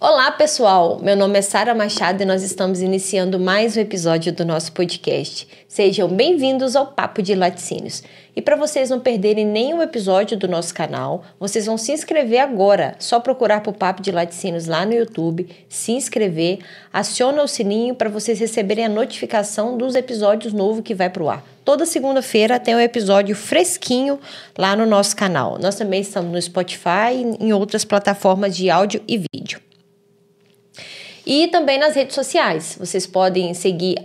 Olá pessoal, meu nome é Sara Machado e nós estamos iniciando mais um episódio do nosso podcast. Sejam bem-vindos ao Papo de Laticínios. E para vocês não perderem nenhum episódio do nosso canal, vocês vão se inscrever agora. Só procurar por Papo de Laticínios lá no YouTube, se inscrever, aciona o sininho para vocês receberem a notificação dos episódios novos que vai para o ar. Toda segunda-feira tem um episódio fresquinho lá no nosso canal. Nós também estamos no Spotify e em outras plataformas de áudio e vídeo. E também nas redes sociais. Vocês podem seguir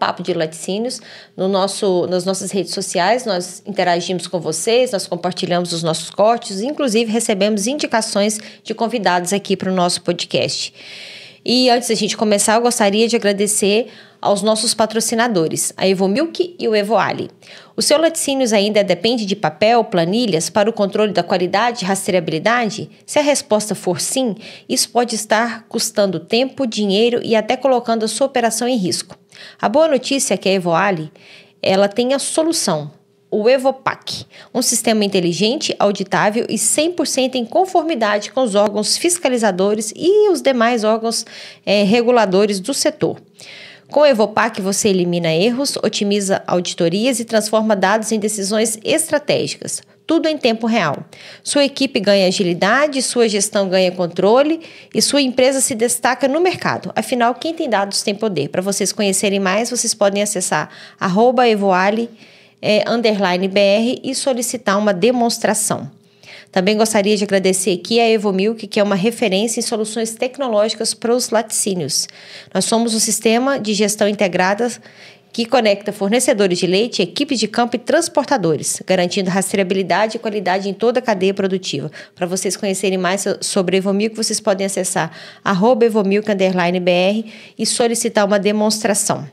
@Papo de Laticínios nas nossas redes sociais. Nós interagimos com vocês, nós compartilhamos os nossos cortes, inclusive recebemos indicações de convidados aqui para o nosso podcast. E antes da gente começar, eu gostaria de agradecer aos nossos patrocinadores, a Evomilk e o Evoali. O seu laticínios ainda depende de papel, planilhas para o controle da qualidade e rastreabilidade? Se a resposta for sim, isso pode estar custando tempo, dinheiro e até colocando a sua operação em risco. A boa notícia é que a Evoali, ela tem a solução. O Evopac, um sistema inteligente, auditável e 100% em conformidade com os órgãos fiscalizadores e os demais órgãos reguladores do setor. Com o Evopac, você elimina erros, otimiza auditorias e transforma dados em decisões estratégicas. Tudo em tempo real. Sua equipe ganha agilidade, sua gestão ganha controle e sua empresa se destaca no mercado. Afinal, quem tem dados tem poder. Para vocês conhecerem mais, vocês podem acessar @evoali_br e solicitar uma demonstração. Também gostaria de agradecer aqui a Evomilk, que é uma referência em soluções tecnológicas para os laticínios. Nós somos um sistema de gestão integrada que conecta fornecedores de leite, equipes de campo e transportadores, garantindo rastreabilidade e qualidade em toda a cadeia produtiva. Para vocês conhecerem mais sobre a Evomilk, vocês podem acessar @Evomilk_br e solicitar uma demonstração.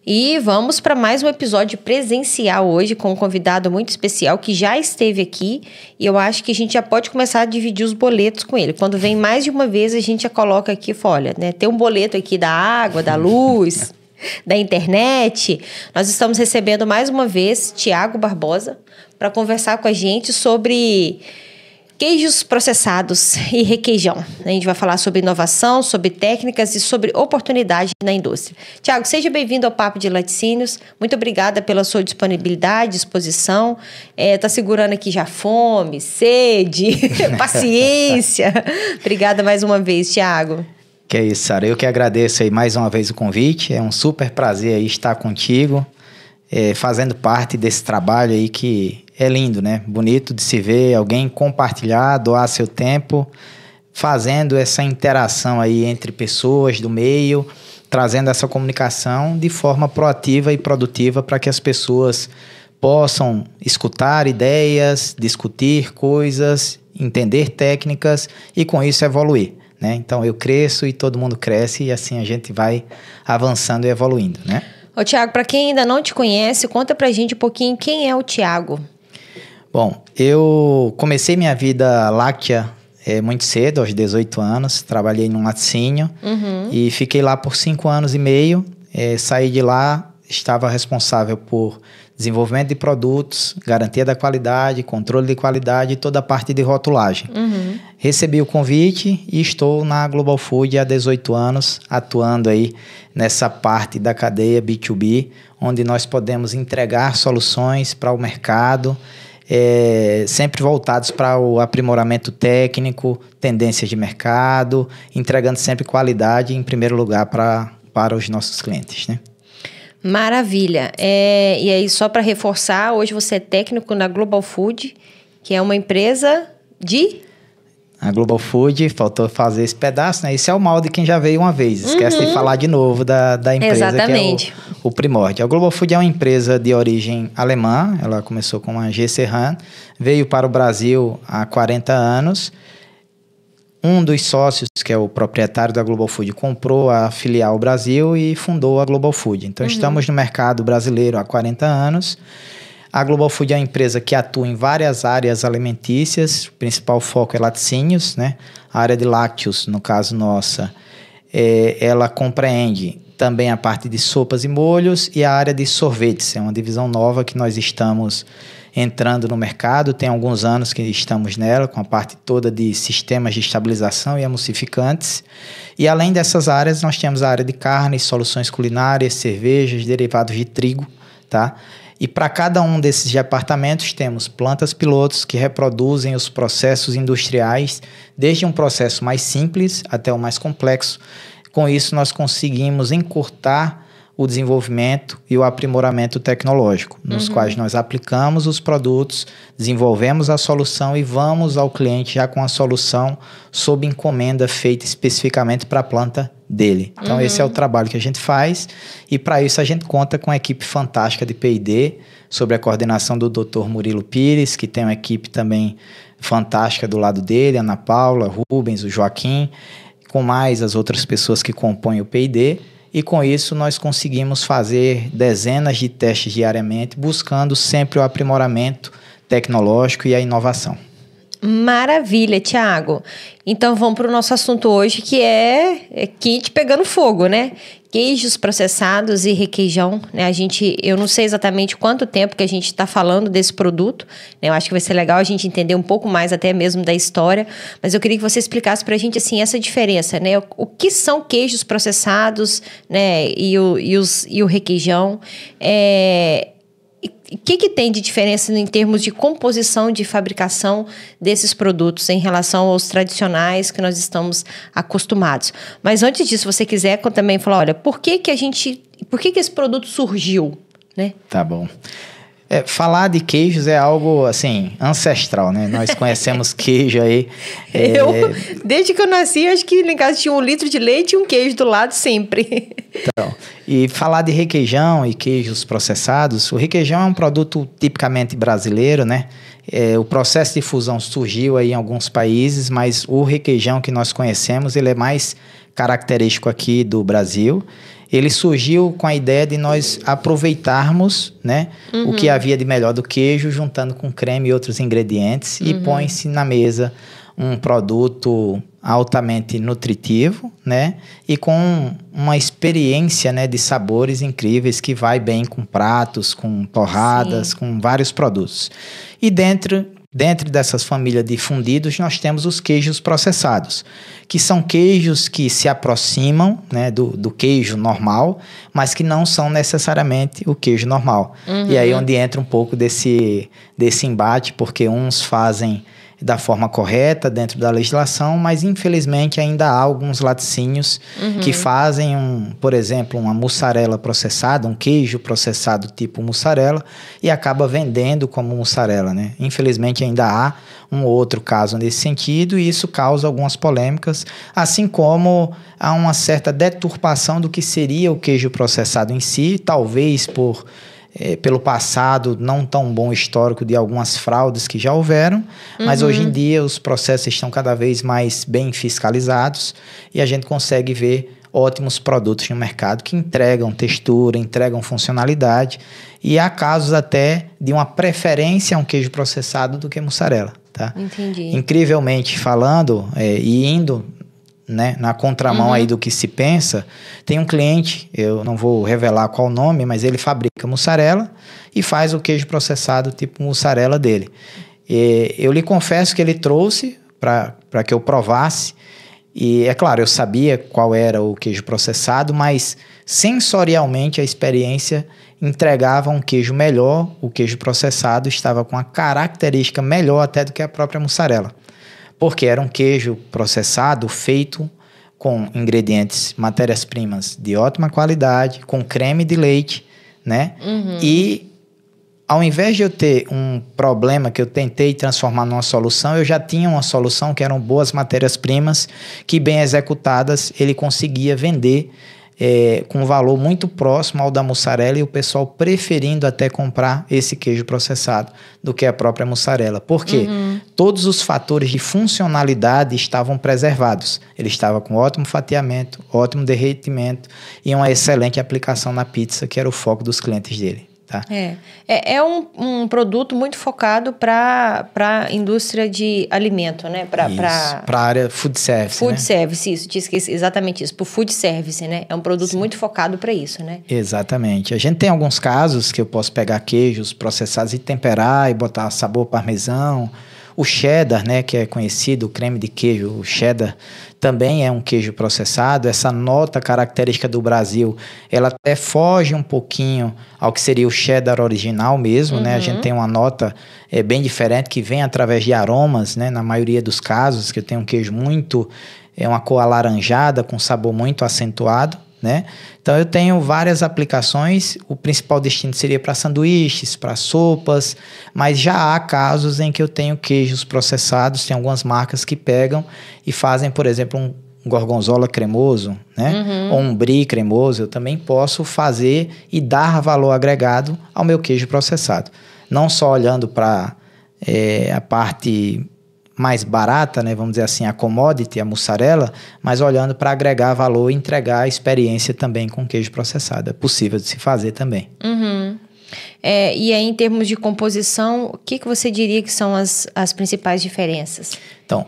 E vamos para mais um episódio presencial hoje com um convidado muito especial que já esteve aqui e eu acho que a gente já pode começar a dividir os boletos com ele. Quando vem mais de uma vez, a gente já coloca aqui, olha, né, tem um boleto aqui da água, da luz, da internet. Nós estamos recebendo mais uma vez Thiago Barbosa para conversar com a gente sobre queijos processados e requeijão. A gente vai falar sobre inovação, sobre técnicas e sobre oportunidade na indústria. Thiago, seja bem-vindo ao Papo de Laticínios. Muito obrigada pela sua disponibilidade, disposição. Tá segurando aqui já fome, sede, paciência. Obrigada mais uma vez, Thiago. Que é isso, Sara. Eu que agradeço aí mais uma vez o convite. É um super prazer aí estar contigo, fazendo parte desse trabalho aí que é lindo, né? Bonito de se ver alguém compartilhar, doar seu tempo, fazendo essa interação aí entre pessoas do meio, trazendo essa comunicação de forma proativa e produtiva para que as pessoas possam escutar ideias, discutir coisas, entender técnicas e com isso evoluir, né? Então eu cresço e todo mundo cresce e assim a gente vai avançando e evoluindo, né? Ô Thiago, para quem ainda não te conhece, conta pra gente um pouquinho quem é o Thiago. Bom, eu comecei minha vida láctea muito cedo, aos 18 anos. Trabalhei num laticínio e fiquei lá por 5 anos e meio. Saí de lá, estava responsável por desenvolvimento de produtos, garantia da qualidade, controle de qualidade e toda a parte de rotulagem. Recebi o convite e estou na Global Food há 18 anos, atuando aí nessa parte da cadeia B2B, onde nós podemos entregar soluções para o mercado, sempre voltados para o aprimoramento técnico, tendências de mercado, entregando sempre qualidade em primeiro lugar para os nossos clientes, né? Maravilha. E aí, só para reforçar, hoje você é técnico na Global Food, que é uma empresa de... A Global Food, faltou fazer esse pedaço, né? Isso é o mal de quem já veio uma vez. Esquece de falar de novo da empresa. Exatamente. Que é o primórdio. A Global Food é uma empresa de origem alemã. Ela começou com a GC Han, veio para o Brasil há 40 anos. Um dos sócios, que é o proprietário da Global Food, comprou a filial Brasil e fundou a Global Food. Então, estamos no mercado brasileiro há 40 anos. A Global Food é uma empresa que atua em várias áreas alimentícias. O principal foco é laticínios, né? A área de lácteos, no caso nossa, ela compreende também a parte de sopas e molhos e a área de sorvetes. É uma divisão nova que nós estamos entrando no mercado. Tem alguns anos que estamos nela, com a parte toda de sistemas de estabilização e emulsificantes. E além dessas áreas, nós temos a área de carnes, soluções culinárias, cervejas, derivados de trigo, tá? E para cada um desses departamentos temos plantas pilotos que reproduzem os processos industriais, desde um processo mais simples até o mais complexo. Com isso, nós conseguimos encurtar o desenvolvimento e o aprimoramento tecnológico, nos quais nós aplicamos os produtos, desenvolvemos a solução e vamos ao cliente já com a solução sob encomenda feita especificamente para a planta dele. Então, esse é o trabalho que a gente faz, e para isso a gente conta com uma equipe fantástica de P&D, sob a coordenação do Dr. Murilo Pires, que tem uma equipe também fantástica do lado dele, Ana Paula, Rubens, o Joaquim, com mais as outras pessoas que compõem o P&D. E com isso nós conseguimos fazer dezenas de testes diariamente, buscando sempre o aprimoramento tecnológico e a inovação. Maravilha, Thiago. Então vamos para o nosso assunto hoje, que é kit pegando fogo, né? Queijos processados e requeijão, né? Eu não sei exatamente quanto tempo que a gente está falando desse produto, né? Eu acho que vai ser legal a gente entender um pouco mais até mesmo da história, mas eu queria que você explicasse para a gente, assim, essa diferença, né? O que são queijos processados, né? E o requeijão, o que tem de diferença em termos de composição, de fabricação desses produtos em relação aos tradicionais que nós estamos acostumados? Mas antes disso, se você quiser também falar, olha, por que esse produto surgiu, né? Tá bom. Falar de queijos é algo, assim, ancestral, né? Nós conhecemos queijo aí. Desde que eu nasci, acho que lá em casa tinha 1 litro de leite e um queijo do lado sempre. Então, e falar de requeijão e queijos processados, o requeijão é um produto tipicamente brasileiro, né? O processo de fusão surgiu aí em alguns países, mas o requeijão que nós conhecemos, ele é mais característico aqui do Brasil. Ele surgiu com a ideia de nós aproveitarmos, né, o que havia de melhor do queijo, juntando com creme e outros ingredientes, e põe-se na mesa um produto altamente nutritivo, né, e com uma experiência, né, de sabores incríveis que vai bem com pratos, com torradas, com vários produtos. E dentro dessas famílias de fundidos, nós temos os queijos processados, que são queijos que se aproximam, né, do queijo normal, mas que não são necessariamente o queijo normal. E aí onde entra um pouco desse embate, porque uns fazem da forma correta dentro da legislação, mas infelizmente ainda há alguns laticínios que fazem, por exemplo, uma mussarela processada, um queijo processado tipo mussarela, e acaba vendendo como mussarela, né? Infelizmente ainda há um outro caso nesse sentido, e isso causa algumas polêmicas, assim como há uma certa deturpação do que seria o queijo processado em si, talvez pelo passado não tão bom histórico de algumas fraudes que já houveram, mas hoje em dia os processos estão cada vez mais bem fiscalizados e a gente consegue ver ótimos produtos no mercado que entregam textura, entregam funcionalidade, e há casos até de uma preferência a um queijo processado do que mussarela, tá? Entendi. Incrivelmente falando, e indo, né, na contramão aí do que se pensa, tem um cliente, eu não vou revelar qual o nome, mas ele fabrica mussarela e faz o queijo processado tipo mussarela dele. E eu lhe confesso que ele trouxe para que eu provasse, e é claro, eu sabia qual era o queijo processado, mas sensorialmente a experiência entregava um queijo melhor, o queijo processado estava com uma característica melhor até do que a própria mussarela. Porque era um queijo processado feito com ingredientes, matérias-primas de ótima qualidade, com creme de leite, né? E ao invés de eu ter um problema que eu tentei transformar numa solução, eu já tinha uma solução que eram boas matérias-primas, que bem executadas ele conseguia vender com um valor muito próximo ao da mussarela, e o pessoal preferindo até comprar esse queijo processado do que a própria mussarela. Por quê? Todos os fatores de funcionalidade estavam preservados. Ele estava com ótimo fatiamento, ótimo derretimento e uma excelente aplicação na pizza, que era o foco dos clientes dele. Tá? tá? É um produto muito focado para a indústria de alimento, né? Para a área food service, Food né? service, isso, te esqueci, exatamente isso, para o food service, né? É um produto muito focado para isso, né? Exatamente. A gente tem alguns casos que eu posso pegar queijos processados e temperar e botar sabor parmesão. O cheddar, né, que é conhecido, o creme de queijo, o cheddar, também é um queijo processado. Essa nota característica do Brasil, ela até foge um pouquinho ao que seria o cheddar original mesmo, né? A gente tem uma nota bem diferente que vem através de aromas, né? Na maioria dos casos, que tem um queijo muito, uma cor alaranjada, com sabor muito acentuado, né? Então eu tenho várias aplicações, o principal destino seria para sanduíches, para sopas, mas já há casos em que eu tenho queijos processados, tem algumas marcas que pegam e fazem, por exemplo, um gorgonzola cremoso, né? Ou um brie cremoso, eu também posso fazer e dar valor agregado ao meu queijo processado. Não só olhando para a parte mais barata, né, vamos dizer assim, a commodity, a mussarela, mas olhando para agregar valor e entregar a experiência também com queijo processado. É possível de se fazer também. E aí, em termos de composição, o que você diria que são as principais diferenças? Então,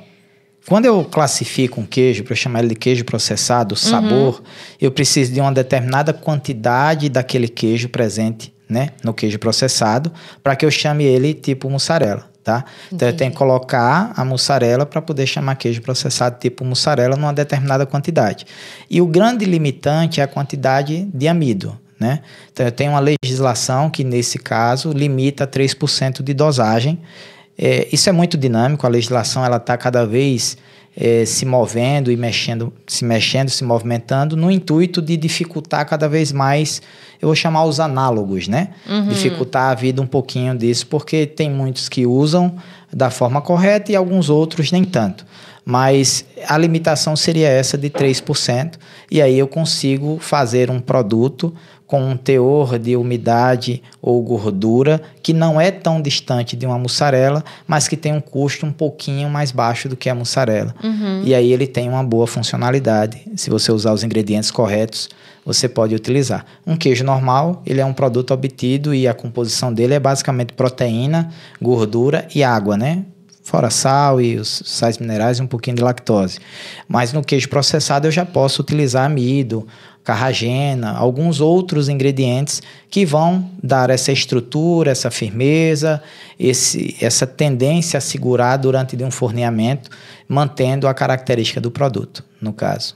quando eu classifico um queijo, para eu chamar ele de queijo processado, o sabor, eu preciso de uma determinada quantidade daquele queijo presente, né, no queijo processado, para que eu chame ele tipo mussarela. Tá? Então eu tenho que colocar a mussarela para poder chamar queijo processado tipo mussarela numa determinada quantidade. E o grande limitante é a quantidade de amido, né? Então eu tenho uma legislação que nesse caso limita a 3% de dosagem. Isso é muito dinâmico, a legislação ela está cada vez se movendo e se movimentando no intuito de dificultar cada vez mais, eu vou chamar os análogos, né? Dificultar a vida um pouquinho disso, porque tem muitos que usam da forma correta e alguns outros nem tanto. Mas a limitação seria essa de 3%, e aí eu consigo fazer um produto com um teor de umidade ou gordura que não é tão distante de uma mussarela, mas que tem um custo um pouquinho mais baixo do que a mussarela. E aí ele tem uma boa funcionalidade. Se você usar os ingredientes corretos, você pode utilizar. Um queijo normal, ele é um produto obtido e a composição dele é basicamente proteína, gordura e água, né? Fora sal e os sais minerais e um pouquinho de lactose. Mas no queijo processado eu já posso utilizar amido, carragena, alguns outros ingredientes que vão dar essa estrutura, essa firmeza, essa tendência a segurar durante um forneamento, mantendo a característica do produto, no caso.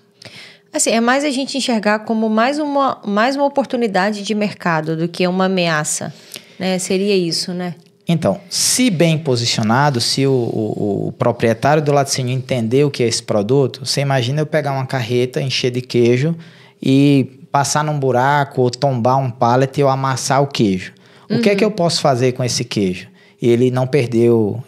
Assim, é mais a gente enxergar como mais uma oportunidade de mercado do que uma ameaça, né? Seria isso, né? Então, se bem posicionado, se o proprietário do laticínio entender o que é esse produto, você imagina eu pegar uma carreta, encher de queijo e passar num buraco ou tombar um pallet e eu amassar o queijo. O que é que eu posso fazer com esse queijo? Ele não perdeu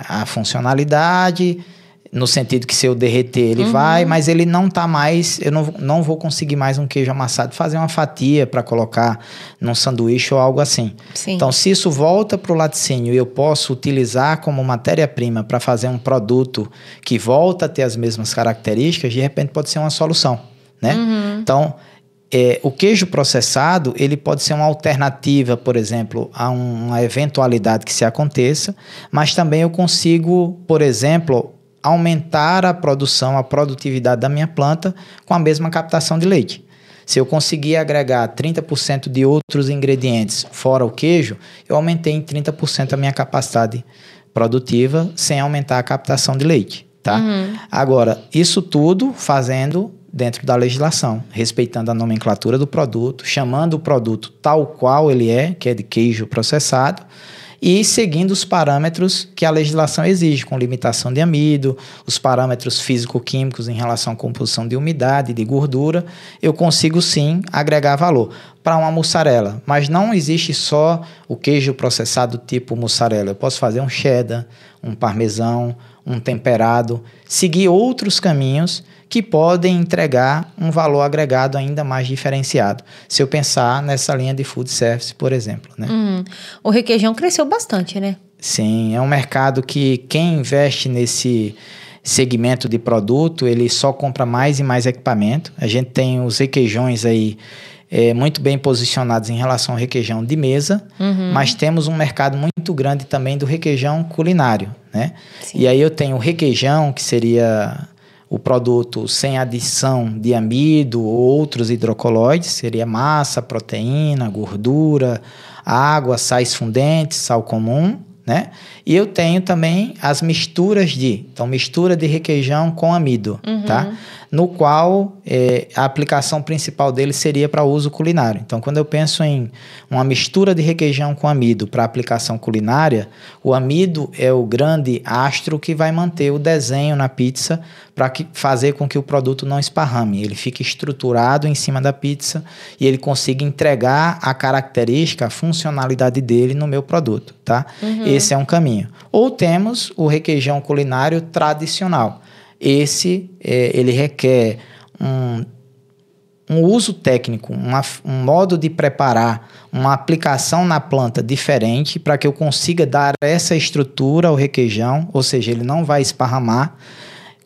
a funcionalidade, no sentido que se eu derreter ele vai, mas ele não está mais, eu não vou conseguir mais um queijo amassado, fazer uma fatia para colocar num sanduíche ou algo assim. Sim. Então, se isso volta para o laticínio e eu posso utilizar como matéria-prima para fazer um produto que volta a ter as mesmas características, de repente pode ser uma solução, né? Então, o queijo processado, ele pode ser uma alternativa, por exemplo, a uma eventualidade que se aconteça, mas também eu consigo, por exemplo, aumentar a produção, a produtividade da minha planta com a mesma captação de leite. Se eu conseguir agregar 30% de outros ingredientes fora o queijo, eu aumentei em 30% a minha capacidade produtiva sem aumentar a captação de leite, tá? Agora, isso tudo fazendo dentro da legislação, respeitando a nomenclatura do produto, chamando o produto tal qual ele é, que é de queijo processado, e seguindo os parâmetros que a legislação exige, com limitação de amido, os parâmetros físico-químicos em relação à composição de umidade, de gordura, eu consigo sim agregar valor para uma mussarela. Mas não existe só o queijo processado tipo mussarela. Eu posso fazer um cheddar, um parmesão, um temperado, seguir outros caminhos que podem entregar um valor agregado ainda mais diferenciado. Se eu pensar nessa linha de food service, por exemplo, né? O requeijão cresceu bastante, né? Sim, é um mercado que quem investe nesse segmento de produto, ele só compra mais e mais equipamento. A gente tem os requeijões aí muito bem posicionados em relação ao requeijão de mesa, mas temos um mercado muito grande também do requeijão culinário, né? E aí eu tenho o requeijão, que seria o produto sem adição de amido ou outros hidrocoloides, seria massa, proteína, gordura, água, sais fundentes, sal comum, né? E eu tenho também as misturas então mistura de requeijão com amido, tá? No qual a aplicação principal dele seria para uso culinário. Então, quando eu penso em uma mistura de requeijão com amido para aplicação culinária, o amido é o grande astro que vai manter o desenho na pizza para fazer com que o produto não esparrame. Ele fique estruturado em cima da pizza e ele consiga entregar a característica, a funcionalidade dele no meu produto, tá? Esse é um caminho. Ou temos o requeijão culinário tradicional. Esse, ele requer um uso técnico, um modo de preparar, uma aplicação na planta diferente para que eu consiga dar essa estrutura ao requeijão, ou seja, ele não vai esparramar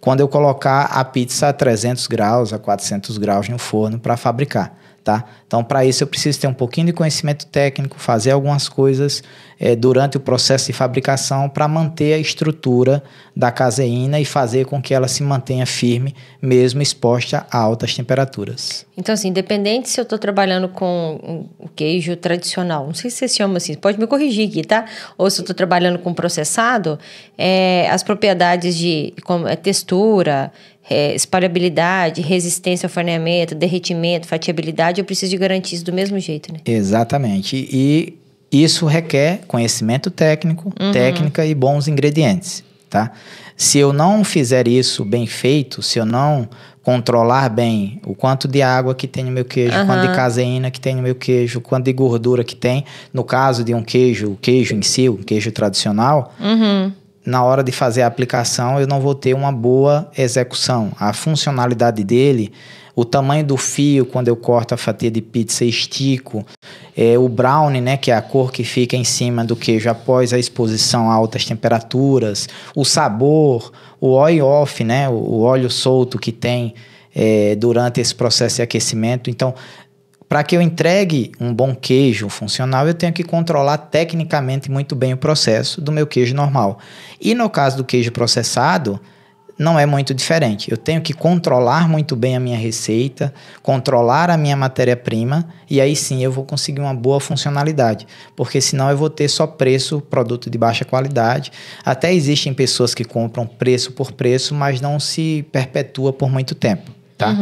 quando eu colocar a pizza a 300 graus, a 400 graus no forno para fabricar, tá? Então, para isso eu preciso ter um pouquinho de conhecimento técnico, fazer algumas coisas durante o processo de fabricação para manter a estrutura da caseína e fazer com que ela se mantenha firme, mesmo exposta a altas temperaturas. Então, assim, independente se eu estou trabalhando com o queijo tradicional, não sei se você chama assim, pode me corrigir aqui, tá? Ou se eu estou trabalhando com processado, as propriedades de como textura, espalhabilidade, resistência ao forneamento, derretimento, fatiabilidade, eu preciso de garantir isso do mesmo jeito, né? Exatamente. E isso requer conhecimento técnico, técnica e bons ingredientes, tá? Se eu não fizer isso bem feito, se eu não controlar bem o quanto de água que tem no meu queijo, o quanto de caseína que tem no meu queijo, o quanto de gordura que tem, no caso de um queijo, o queijo em si, o queijo tradicional, na hora de fazer a aplicação eu não vou ter uma boa execução. A funcionalidade dele, o tamanho do fio quando eu corto a fatia de pizza e estico, o brownie, né, que é a cor que fica em cima do queijo após a exposição a altas temperaturas, o sabor, o on-off, né, o óleo solto que tem durante esse processo de aquecimento. Então, para que eu entregue um bom queijo funcional, eu tenho que controlar tecnicamente muito bem o processo do meu queijo normal. E no caso do queijo processado, não é muito diferente. Eu tenho que controlar muito bem a minha receita, controlar a minha matéria-prima, e aí sim eu vou conseguir uma boa funcionalidade. Porque senão eu vou ter só preço, produto de baixa qualidade. Até existem pessoas que compram preço por preço, mas não se perpetua por muito tempo, tá?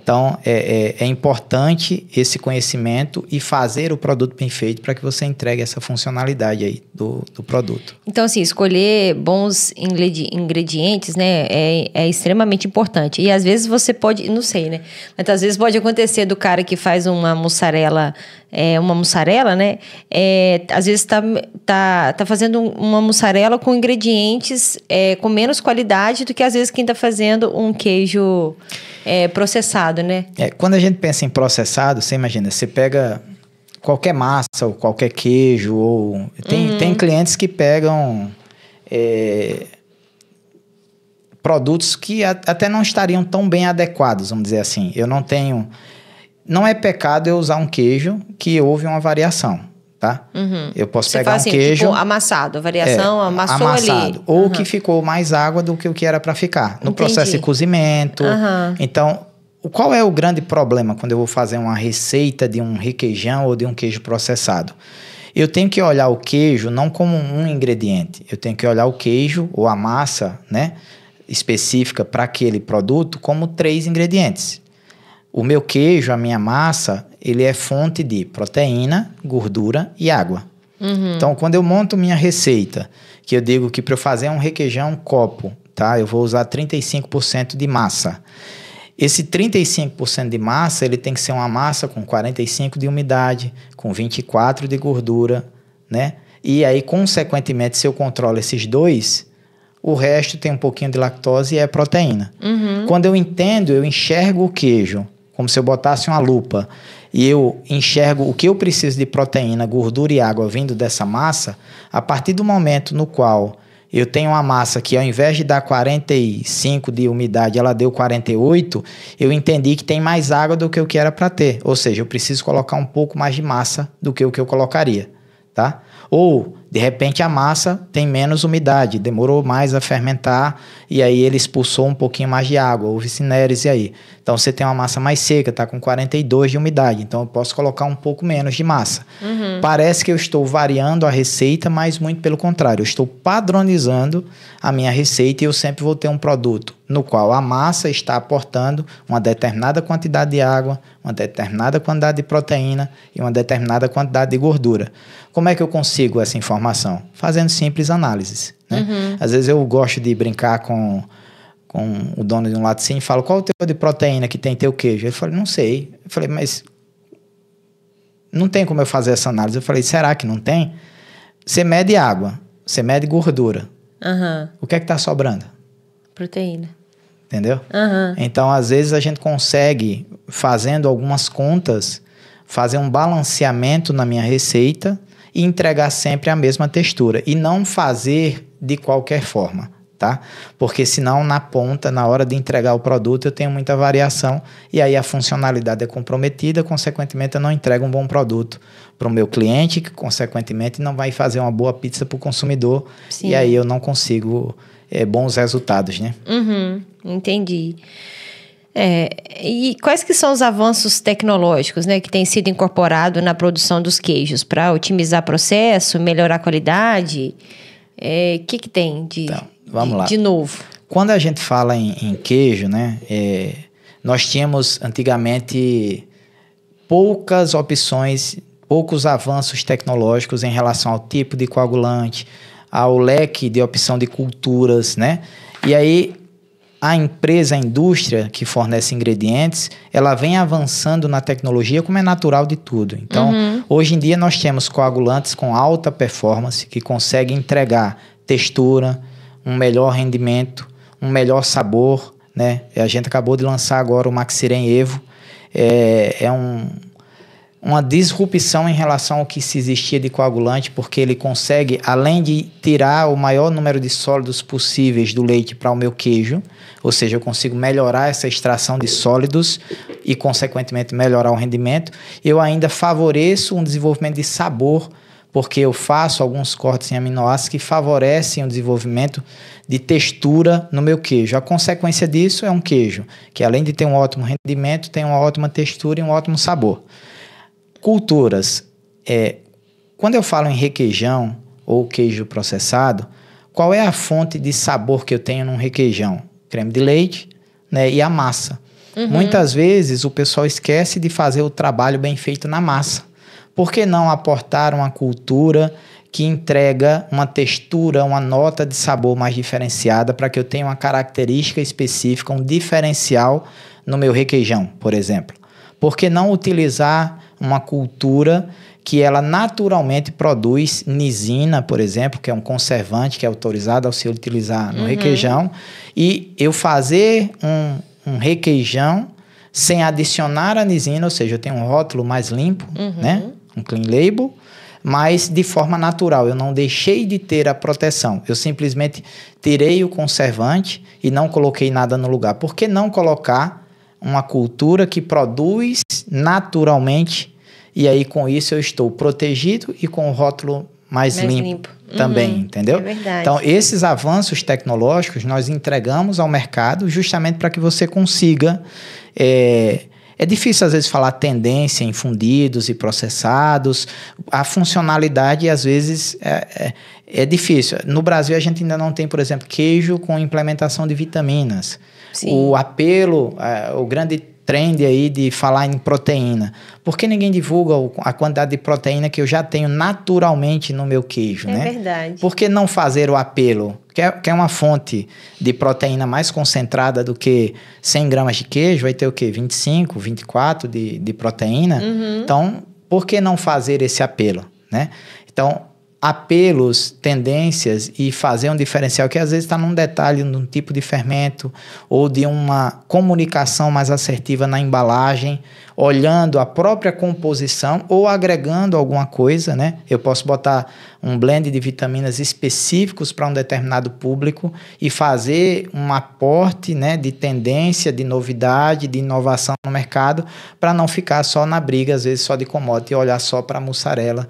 Então, é importante esse conhecimento e fazer o produto bem feito para que você entregue essa funcionalidade aí do produto. Então, assim, escolher bons ingredientes, né, é extremamente importante. E às vezes você pode, não sei, né, mas às vezes pode acontecer do cara que faz uma mussarela, né, às vezes tá fazendo uma mussarela com ingredientes com menos qualidade do que às vezes quem tá fazendo um queijo processado, né? Quando a gente pensa em processado, você imagina, você pega qualquer massa ou qualquer queijo, ou tem clientes que pegam produtos que até não estariam tão bem adequados, vamos dizer assim. Não é pecado eu usar um queijo que houve uma variação, tá? Eu posso pegar um queijo... Tipo amassado, a variação amassou ali. Ou que ficou mais água do que o que era para ficar. No processo de cozimento. Então, qual é o grande problema quando eu vou fazer uma receita de um requeijão ou de um queijo processado? Eu tenho que olhar o queijo não como um ingrediente. Eu tenho que olhar o queijo ou a massa, né, específica para aquele produto como 3 ingredientes. O meu queijo, a minha massa, ele é fonte de proteína, gordura e água. Então, quando eu monto minha receita, que eu digo que para eu fazer um requeijão copo, tá, eu vou usar 35% de massa. Esse 35% de massa, ele tem que ser uma massa com 45% de umidade, com 24% de gordura, né? E aí, consequentemente, se eu controlo esses dois, o resto tem um pouquinho de lactose e é proteína. Quando eu enxergo o queijo, como se eu botasse uma lupa, e eu enxergo o que eu preciso de proteína, gordura e água vindo dessa massa, a partir do momento no qual eu tenho uma massa que ao invés de dar 45 de umidade, ela deu 48, eu entendi que tem mais água do que o que era para ter. Ou seja, eu preciso colocar um pouco mais de massa do que o que eu colocaria, tá? Ou, de repente, a massa tem menos umidade, demorou mais a fermentar e aí ele expulsou um pouquinho mais de água, houve cinérese aí. Então, você tem uma massa mais seca, está com 42 de umidade, então eu posso colocar um pouco menos de massa. Parece que eu estou variando a receita, mas muito pelo contrário, eu estou padronizando a minha receita e eu sempre vou ter um produto no qual a massa está aportando uma determinada quantidade de água, uma determinada quantidade de proteína e uma determinada quantidade de gordura. Como é que eu consigo essa informação? Fazendo simples análises, né? Às vezes eu gosto de brincar com o dono de um laticínio e falo, qual o teor de proteína que tem teu queijo? Ele falou, não sei. Eu falei, mas não tem como eu fazer essa análise. Eu falei, será que não tem? Você mede água, você mede gordura. O que é que está sobrando? Proteína. Entendeu? Então, às vezes, a gente consegue, fazendo algumas contas, fazer um balanceamento na minha receita e entregar sempre a mesma textura. E não fazer de qualquer forma, tá? Porque senão, na ponta, na hora de entregar o produto, eu tenho muita variação e aí a funcionalidade é comprometida, consequentemente, eu não entrego um bom produto para o meu cliente, que, consequentemente, não vai fazer uma boa pizza para o consumidor. Sim. E aí eu não consigo bons resultados, né? Entendi. E quais que são os avanços tecnológicos, né, que têm sido incorporados na produção dos queijos para otimizar processo, melhorar a qualidade? Que tem de novo? Quando a gente fala em queijo, né, nós tínhamos antigamente poucas opções, poucos avanços tecnológicos em relação ao tipo de coagulante, ao leque de opção de culturas, né? E aí a empresa, a indústria que fornece ingredientes, ela vem avançando na tecnologia como é natural de tudo. Então, hoje em dia nós temos coagulantes com alta performance que conseguem entregar textura, um melhor rendimento, um melhor sabor, né? A gente acabou de lançar agora o Maxirem Evo. Uma disrupção em relação ao que se existia de coagulante, porque ele consegue, além de tirar o maior número de sólidos possíveis do leite para o meu queijo, ou seja, eu consigo melhorar essa extração de sólidos e, consequentemente, melhorar o rendimento, eu ainda favoreço um desenvolvimento de sabor, porque eu faço alguns cortes em aminoácidos que favorecem o desenvolvimento de textura no meu queijo. A consequência disso é um queijo que, além de ter um ótimo rendimento, tem uma ótima textura e um ótimo sabor. Culturas. Quando eu falo em requeijão ou queijo processado, qual é a fonte de sabor que eu tenho num requeijão? Creme de leite, né, e a massa. Muitas vezes o pessoal esquece de fazer o trabalho bem feito na massa. Por que não aportar uma cultura que entrega uma textura, uma nota de sabor mais diferenciada para que eu tenha uma característica específica, um diferencial no meu requeijão, por exemplo? Por que não utilizar uma cultura que ela naturalmente produz nisina, por exemplo, que é um conservante que é autorizado ao se utilizar no requeijão, e eu fazer um requeijão sem adicionar a nisina, ou seja, eu tenho um rótulo mais limpo, né? Um clean label, mas de forma natural. Eu não deixei de ter a proteção. Eu simplesmente tirei o conservante e não coloquei nada no lugar. Por que não colocar uma cultura que produz naturalmente e aí com isso eu estou protegido e com o rótulo mais limpo também, entendeu? É verdade. Então, esses avanços tecnológicos nós entregamos ao mercado justamente para que você consiga... É difícil, às vezes, falar tendência em fundidos e processados. A funcionalidade, às vezes, é difícil. No Brasil, a gente ainda não tem, por exemplo, queijo com implementação de vitaminas. Sim. O apelo, o grande trend aí de falar em proteína. Por que ninguém divulga a quantidade de proteína que eu já tenho naturalmente no meu queijo, né? É verdade. Por que não fazer o apelo? Quer uma fonte de proteína mais concentrada do que 100 gramas de queijo, vai ter o quê? 25, 24 de proteína? Então, por que não fazer esse apelo, né? Então, apelos, tendências e fazer um diferencial que às vezes está num detalhe, num tipo de fermento ou de uma comunicação mais assertiva na embalagem, olhando a própria composição ou agregando alguma coisa, né? Eu posso botar um blend de vitaminas específicos para um determinado público e fazer um aporte, né, de tendência, de novidade, de inovação no mercado, para não ficar só na briga, às vezes só de commodity, e olhar só para mussarela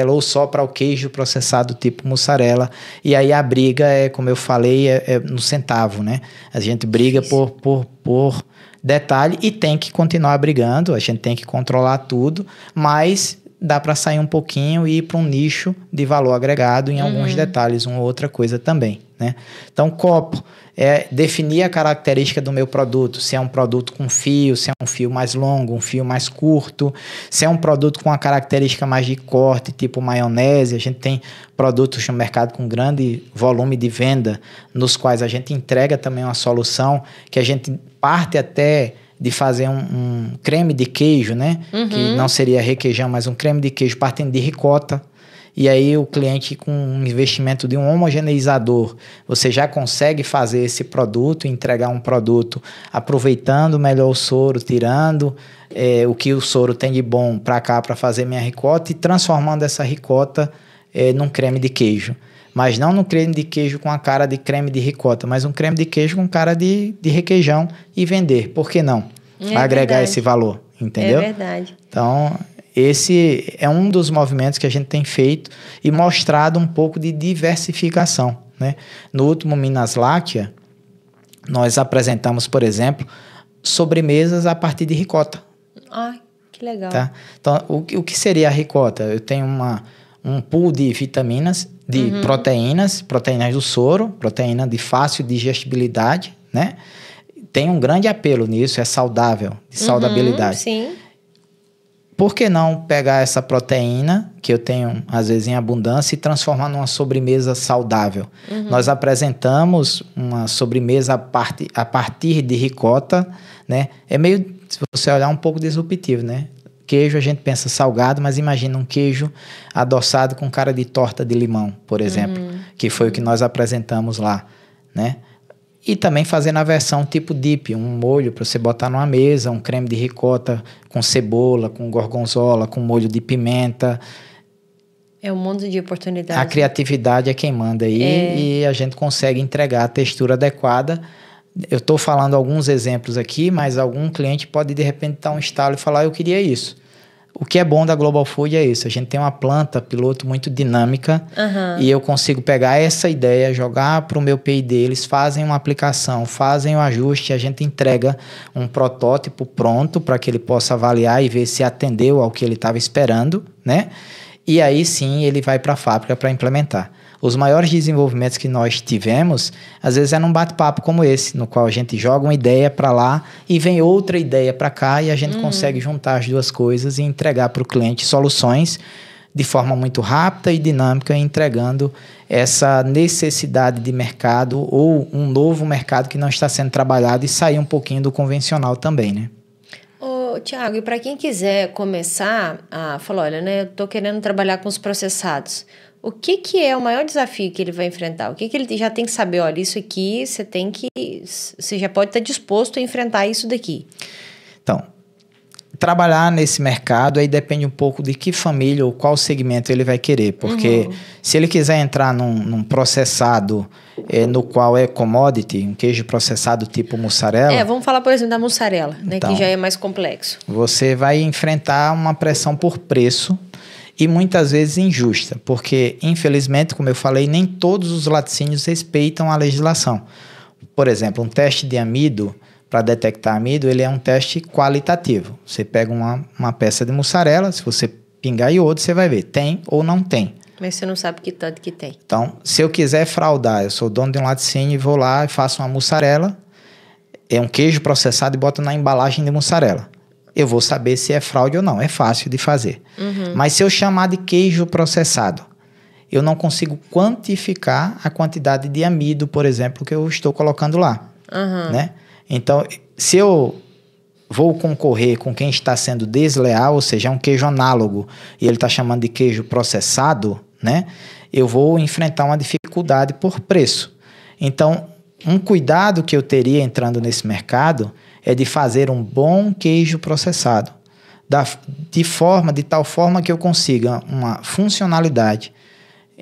ou só para o queijo processado tipo mussarela. E aí a briga é, como eu falei, é no centavo, né? A gente briga por detalhe e tem que continuar brigando, a gente tem que controlar tudo, mas dá para sair um pouquinho e ir para um nicho de valor agregado em alguns detalhes, uma outra coisa também, né? Então, copo é definir a característica do meu produto, se é um produto com fio, se é um fio mais longo, um fio mais curto, se é um produto com uma característica mais de corte, tipo maionese. A gente tem produtos no mercado com grande volume de venda, nos quais a gente entrega também uma solução que a gente parte até de fazer um creme de queijo, né? Que não seria requeijão, mas um creme de queijo partindo de ricota. E aí o cliente, com um investimento de um homogeneizador, você já consegue fazer esse produto, entregar um produto aproveitando melhor o soro, tirando o que o soro tem de bom para cá para fazer minha ricota e transformando essa ricota num creme de queijo. Mas não num creme de queijo com a cara de creme de ricota, mas um creme de queijo com cara de requeijão e vender. Por que não? Agregar esse valor, entendeu? É verdade. Então, esse é um dos movimentos que a gente tem feito e mostrado um pouco de diversificação, né? No último Minas Láctea, nós apresentamos, por exemplo, sobremesas a partir de ricota. Ai, que legal. Tá? Então, o que seria a ricota? Eu tenho um pool de vitaminas, de proteínas do soro, proteína de fácil digestibilidade, né? Tem um grande apelo nisso, é saudável, de saudabilidade. Sim. Por que não pegar essa proteína, que eu tenho às vezes em abundância, e transformar numa sobremesa saudável? Nós apresentamos uma sobremesa a partir de ricota, né? É meio, se você olhar, um pouco disruptivo, né? Queijo a gente pensa salgado, mas imagina um queijo adoçado com cara de torta de limão, por exemplo, que foi o que nós apresentamos lá, né? E também fazendo a versão tipo dip, um molho para você botar numa mesa, um creme de ricota com cebola, com gorgonzola, com molho de pimenta. É um mundo de oportunidades. A criatividade é quem manda aí e a gente consegue entregar a textura adequada. Eu estou falando alguns exemplos aqui, mas algum cliente pode de repente dar um estalo e falar, eu queria isso. O que é bom da Global Food é isso, a gente tem uma planta piloto muito dinâmica e eu consigo pegar essa ideia, jogar para o meu P&D, eles fazem uma aplicação, fazem o ajuste, a gente entrega um protótipo pronto para que ele possa avaliar e ver se atendeu ao que ele estava esperando, né? E aí sim ele vai para a fábrica para implementar. Os maiores desenvolvimentos que nós tivemos, às vezes é num bate-papo como esse, no qual a gente joga uma ideia para lá e vem outra ideia para cá e a gente consegue juntar as duas coisas e entregar para o cliente soluções de forma muito rápida e dinâmica, entregando essa necessidade de mercado ou um novo mercado que não está sendo trabalhado e sair um pouquinho do convencional também, né? Ô, Thiago, e para quem quiser começar a falar, olha, né, eu estou querendo trabalhar com os processados, o que é o maior desafio que ele vai enfrentar? O que ele já tem que saber? Olha, isso aqui você já pode estar disposto a enfrentar isso daqui. Então, trabalhar nesse mercado aí depende um pouco de que família ou qual segmento ele vai querer, porque se ele quiser entrar num processado no qual é commodity, um queijo processado tipo mussarela... vamos falar, por exemplo, da mussarela, né, então, que já é mais complexo. Você vai enfrentar uma pressão por preço e muitas vezes injusta, porque, infelizmente, como eu falei, nem todos os laticínios respeitam a legislação. Por exemplo, um teste de amido, para detectar amido, ele é um teste qualitativo. Você pega uma peça de mussarela, se você pingar iodo, você vai ver, tem ou não tem. Mas você não sabe que tanto que tem. Então, se eu quiser fraudar, eu sou dono de um laticínio e vou lá e faço uma mussarela, é um queijo processado e boto na embalagem de mussarela. Eu vou saber se é fraude ou não. É fácil de fazer. Mas se eu chamar de queijo processado, eu não consigo quantificar a quantidade de amido, por exemplo, que eu estou colocando lá. Né? Então, se eu vou concorrer com quem está sendo desleal, ou seja, é um queijo análogo, e ele está chamando de queijo processado, né? Eu vou enfrentar uma dificuldade por preço. Então, um cuidado que eu teria entrando nesse mercado é de fazer um bom queijo processado, de tal forma que eu consiga uma funcionalidade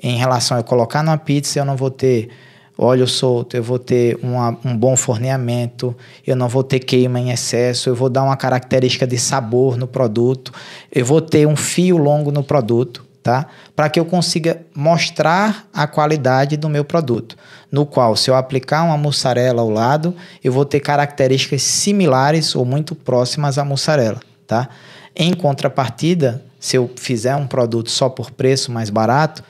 em relação a colocar numa pizza. Eu não vou ter óleo solto, eu vou ter um bom forneamento, eu não vou ter queima em excesso, eu vou dar uma característica de sabor no produto, eu vou ter um fio longo no produto, tá? Para que eu consiga mostrar a qualidade do meu produto, no qual, se eu aplicar uma mussarela ao lado, eu vou ter características similares ou muito próximas à mussarela, tá? Em contrapartida, se eu fizer um produto só por preço mais barato,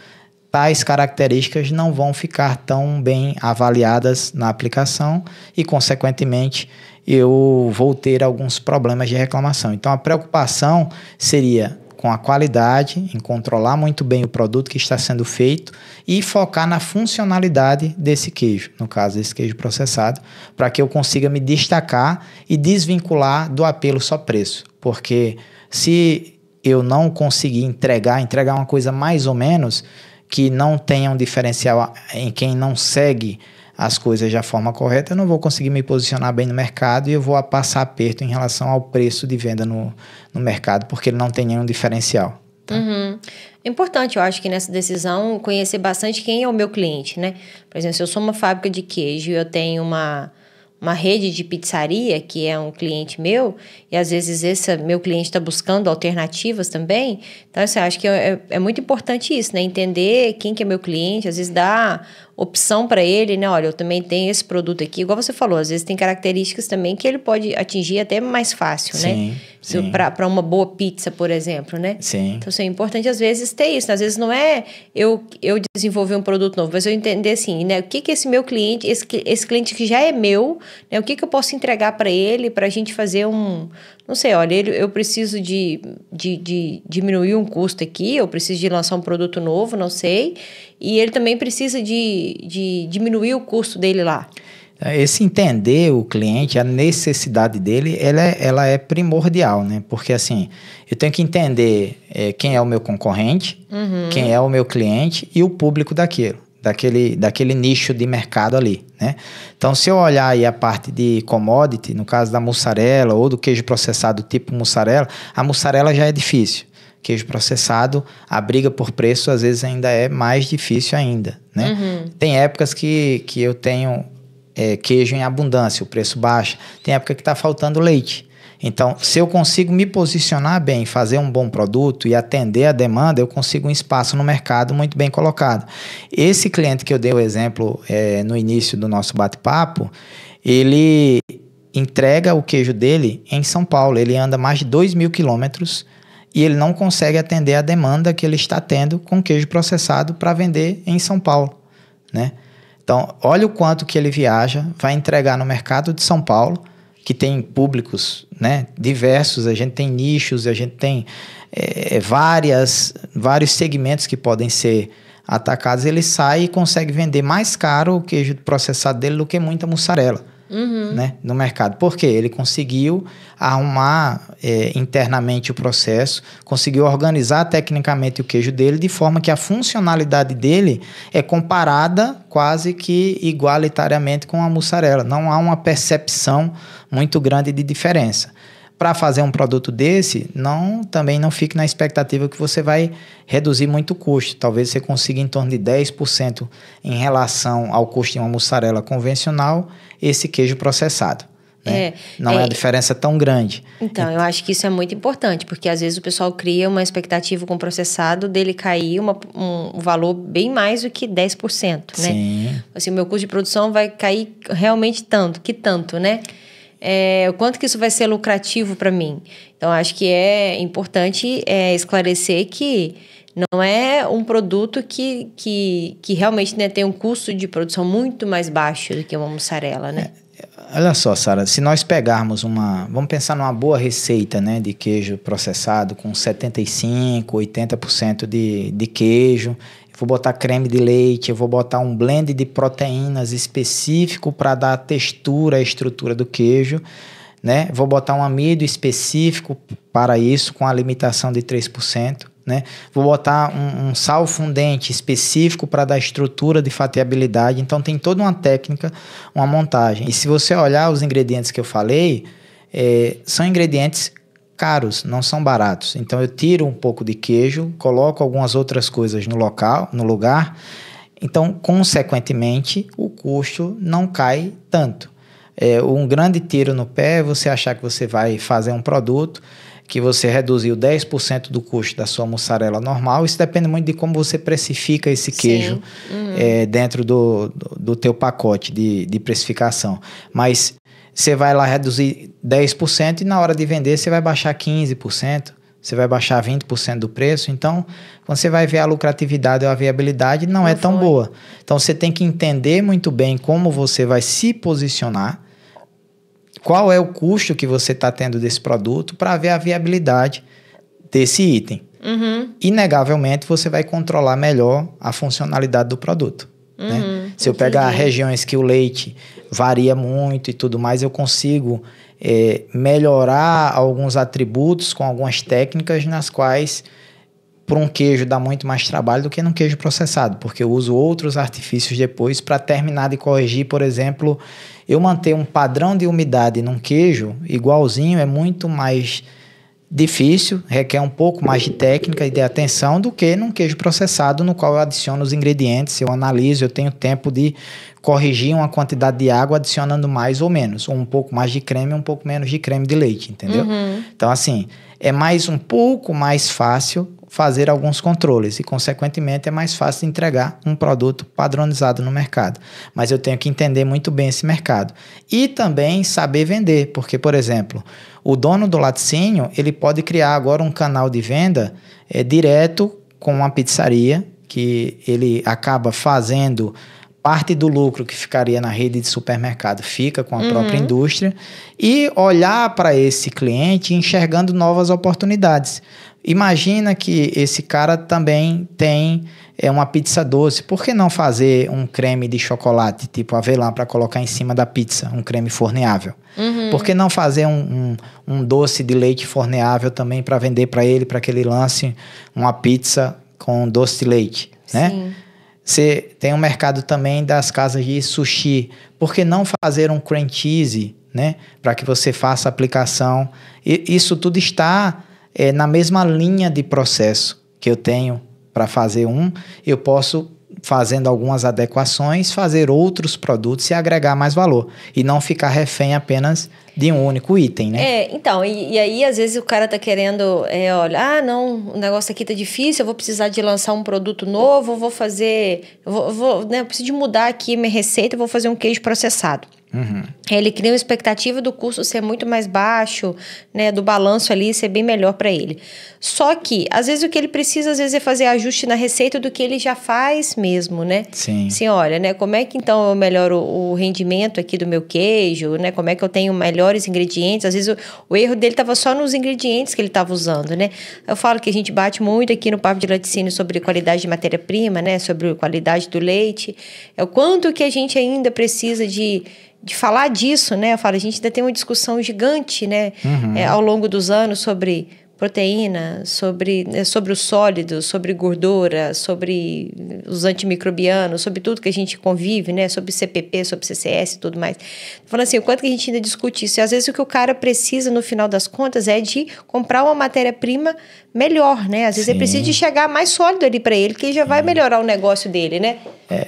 tais características não vão ficar tão bem avaliadas na aplicação e, consequentemente, eu vou ter alguns problemas de reclamação. Então, a preocupação seria com a qualidade, em controlar muito bem o produto que está sendo feito e focar na funcionalidade desse queijo, no caso desse queijo processado, para que eu consiga me destacar e desvincular do apelo só preço. Porque se eu não conseguir entregar uma coisa mais ou menos, que não tenha um diferencial em quem não segue as coisas da forma correta, eu não vou conseguir me posicionar bem no mercado e eu vou passar aperto em relação ao preço de venda no mercado, porque ele não tem nenhum diferencial. Tá? Uhum. É importante, eu acho que nessa decisão, conhecer bastante quem é o meu cliente, né? Por exemplo, se eu sou uma fábrica de queijo e eu tenho uma rede de pizzaria, que é um cliente meu, e às vezes esse meu cliente está buscando alternativas também. Então, assim, eu acho que é muito importante isso, né? Entender quem que é meu cliente, às vezes dar opção para ele, né? Olha, eu também tenho esse produto aqui, igual você falou, às vezes tem características também que ele pode atingir até mais fácil, né? Sim. Para uma boa pizza, por exemplo, né? Sim. Então, assim, é importante às vezes ter isso, né? Às vezes não é eu desenvolver um produto novo, mas eu entender assim, né? O que esse meu cliente, esse cliente que já é meu, né? O que eu posso entregar para ele, para a gente fazer não sei, olha, eu preciso de diminuir um custo aqui, eu preciso de lançar um produto novo, não sei, e ele também precisa de diminuir o custo dele lá. Esse entender o cliente, a necessidade dele, ela é primordial, né? Porque assim, eu tenho que entender quem é o meu concorrente, quem é o meu cliente e o público daquele nicho de mercado ali, né? Então, se eu olhar aí a parte de commodity, no caso da mussarela ou do queijo processado tipo mussarela, a mussarela já é difícil. Queijo processado, a briga por preço às vezes ainda é mais difícil ainda, né? Tem épocas que eu tenho queijo em abundância, o preço baixa. Tem época que está faltando leite. Então, se eu consigo me posicionar bem, fazer um bom produto e atender a demanda, eu consigo um espaço no mercado muito bem colocado. Esse cliente que eu dei o exemplo no início do nosso bate-papo, ele entrega o queijo dele em São Paulo. Ele anda mais de 2.000 quilômetros e ele não consegue atender a demanda que ele está tendo com queijo processado para vender em São Paulo, né? Então, olha o quanto que ele viaja, vai entregar no mercado de São Paulo, que tem públicos, né, diversos, a gente tem nichos, a gente tem vários segmentos que podem ser atacados. Ele sai e consegue vender mais caro o queijo processado dele do que muita mussarela, né, no mercado. Por quê? Ele conseguiu arrumar internamente o processo, conseguiu organizar tecnicamente o queijo dele de forma que a funcionalidade dele é comparada quase que igualitariamente com a mussarela. Não há uma percepção muito grande de diferença. Para fazer um produto desse, também não fique na expectativa que você vai reduzir muito o custo. Talvez você consiga em torno de 10% em relação ao custo de uma mussarela convencional, esse queijo processado. Né? Não é a diferença tão grande. Então, eu acho que isso é muito importante, porque às vezes o pessoal cria uma expectativa com o processado dele cair um valor bem mais do que 10%, né? Sim. Assim, o meu custo de produção vai cair realmente tanto, né? O quanto que isso vai ser lucrativo para mim. Então, acho que é importante esclarecer que não é um produto que realmente, né, tem um custo de produção muito mais baixo do que uma mussarela, né? Olha só, Sara, se nós pegarmos vamos pensar numa boa receita, né, de queijo processado com 75%, 80% de queijo. Vou botar creme de leite, eu vou botar um blend de proteínas específico para dar a textura, a estrutura do queijo. né? Vou botar um amido específico para isso, com a limitação de 3%. Né? Vou botar um sal fundente específico para dar estrutura de fatiabilidade. Então tem toda uma técnica, uma montagem. E se você olhar os ingredientes que eu falei, são ingredientes caros, não são baratos. Então eu tiro um pouco de queijo, coloco algumas outras coisas no lugar. Então, consequentemente, o custo não cai tanto. Um grande tiro no pé é você achar que você vai fazer um produto que você reduziu 10% do custo da sua mussarela normal. Isso depende muito de como você precifica esse queijo dentro do teu pacote de precificação. Mas você vai lá reduzir 10% e na hora de vender você vai baixar 15%, você vai baixar 20% do preço. Então, quando você vai ver a lucratividade ou a viabilidade, não é tão boa. Então, você tem que entender muito bem como você vai se posicionar, qual é o custo que você está tendo desse produto para ver a viabilidade desse item. Inegavelmente, você vai controlar melhor a funcionalidade do produto. Né? Se eu pegar regiões que o leite varia muito e tudo mais, eu consigo melhorar alguns atributos com algumas técnicas nas quais, para um queijo, dá muito mais trabalho do que num queijo processado, porque eu uso outros artifícios depois para terminar de corrigir. Por exemplo, eu manter um padrão de umidade num queijo igualzinho é muito mais difícil, requer um pouco mais de técnica e de atenção do que num queijo processado, no qual eu adiciono os ingredientes, eu analiso, eu tenho tempo de corrigir uma quantidade de água adicionando mais ou menos, ou um pouco mais de creme, um pouco menos de creme de leite, entendeu? Então, assim, é um pouco mais fácil fazer alguns controles e, consequentemente, é mais fácil entregar um produto padronizado no mercado. Mas eu tenho que entender muito bem esse mercado. E também saber vender, porque, por exemplo, o dono do laticínio, ele pode criar agora um canal de venda direto com uma pizzaria, que ele acaba fazendo parte do lucro que ficaria na rede de supermercado, fica com a própria indústria, e olhar para esse cliente enxergando novas oportunidades. Imagina que esse cara também tem uma pizza doce. Por que não fazer um creme de chocolate, tipo avelã, para colocar em cima da pizza, um creme forneável? Por que não fazer um doce de leite forneável também para vender para ele, para que ele lance uma pizza com doce de leite, né? Sim. Você tem um mercado também das casas de sushi. Por que não fazer um cream cheese, né? Para que você faça a aplicação. Isso tudo está na mesma linha de processo que eu tenho para fazer eu posso, fazendo algumas adequações, fazer outros produtos e agregar mais valor. E não ficar refém apenas de um único item, né? Então, e aí às vezes o cara tá querendo, olha, não, o negócio aqui tá difícil, eu vou precisar de lançar um produto novo, eu preciso de mudar aqui minha receita, eu vou fazer um queijo processado. Ele cria uma expectativa do custo ser muito mais baixo, né, do balanço ali ser bem melhor para ele. Só que, às vezes, o que ele precisa, às vezes, é fazer ajuste na receita do que ele já faz mesmo, né? Sim. Assim, olha, né, como é que, então, eu melhoro o rendimento aqui do meu queijo, né? Como é que eu tenho melhores ingredientes? Às vezes, o erro dele estava só nos ingredientes que ele estava usando, né? Eu falo que a gente bate muito aqui no Papo de Laticínio sobre qualidade de matéria-prima, né? Sobre qualidade do leite. É o quanto que a gente ainda precisa de falar disso, né? Eu falo, a gente ainda tem uma discussão gigante, né? Ao longo dos anos sobre proteína, sobre os sólidos, sobre gordura, sobre os antimicrobianos, sobre tudo que a gente convive, né? Sobre CPP, sobre CCS e tudo mais. Falando assim, o quanto que a gente ainda discute isso. E às vezes o que o cara precisa, no final das contas, é de comprar uma matéria-prima melhor, né? Às vezes ele precisa de chegar mais sólido ali para ele, que já vai melhorar o negócio dele, né?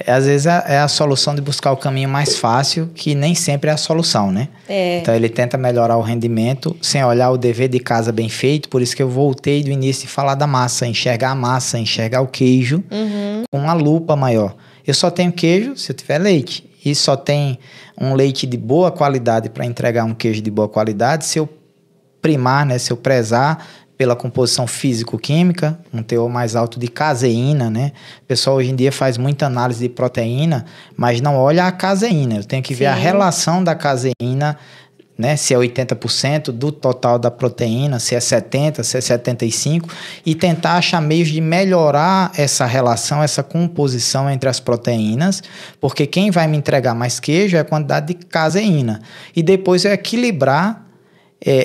Às vezes é a solução de buscar o caminho mais fácil, que nem sempre é a solução, né? Então ele tenta melhorar o rendimento sem olhar o dever de casa bem feito. Por isso que eu voltei do início de falar da massa, enxergar a massa, enxergar o queijo com uma lupa maior. Eu só tenho queijo se eu tiver leite, e só tem um leite de boa qualidade para entregar um queijo de boa qualidade se eu primar, né? Se eu prezar pela composição físico-química, um teor mais alto de caseína, né? O pessoal hoje em dia faz muita análise de proteína, mas não olha a caseína. Eu tenho que ver a relação da caseína, né? Se é 80% do total da proteína, se é 70%, se é 75%, e tentar achar meios de melhorar essa relação, essa composição entre as proteínas, porque quem vai me entregar mais queijo é a quantidade de caseína. E depois eu equilibrar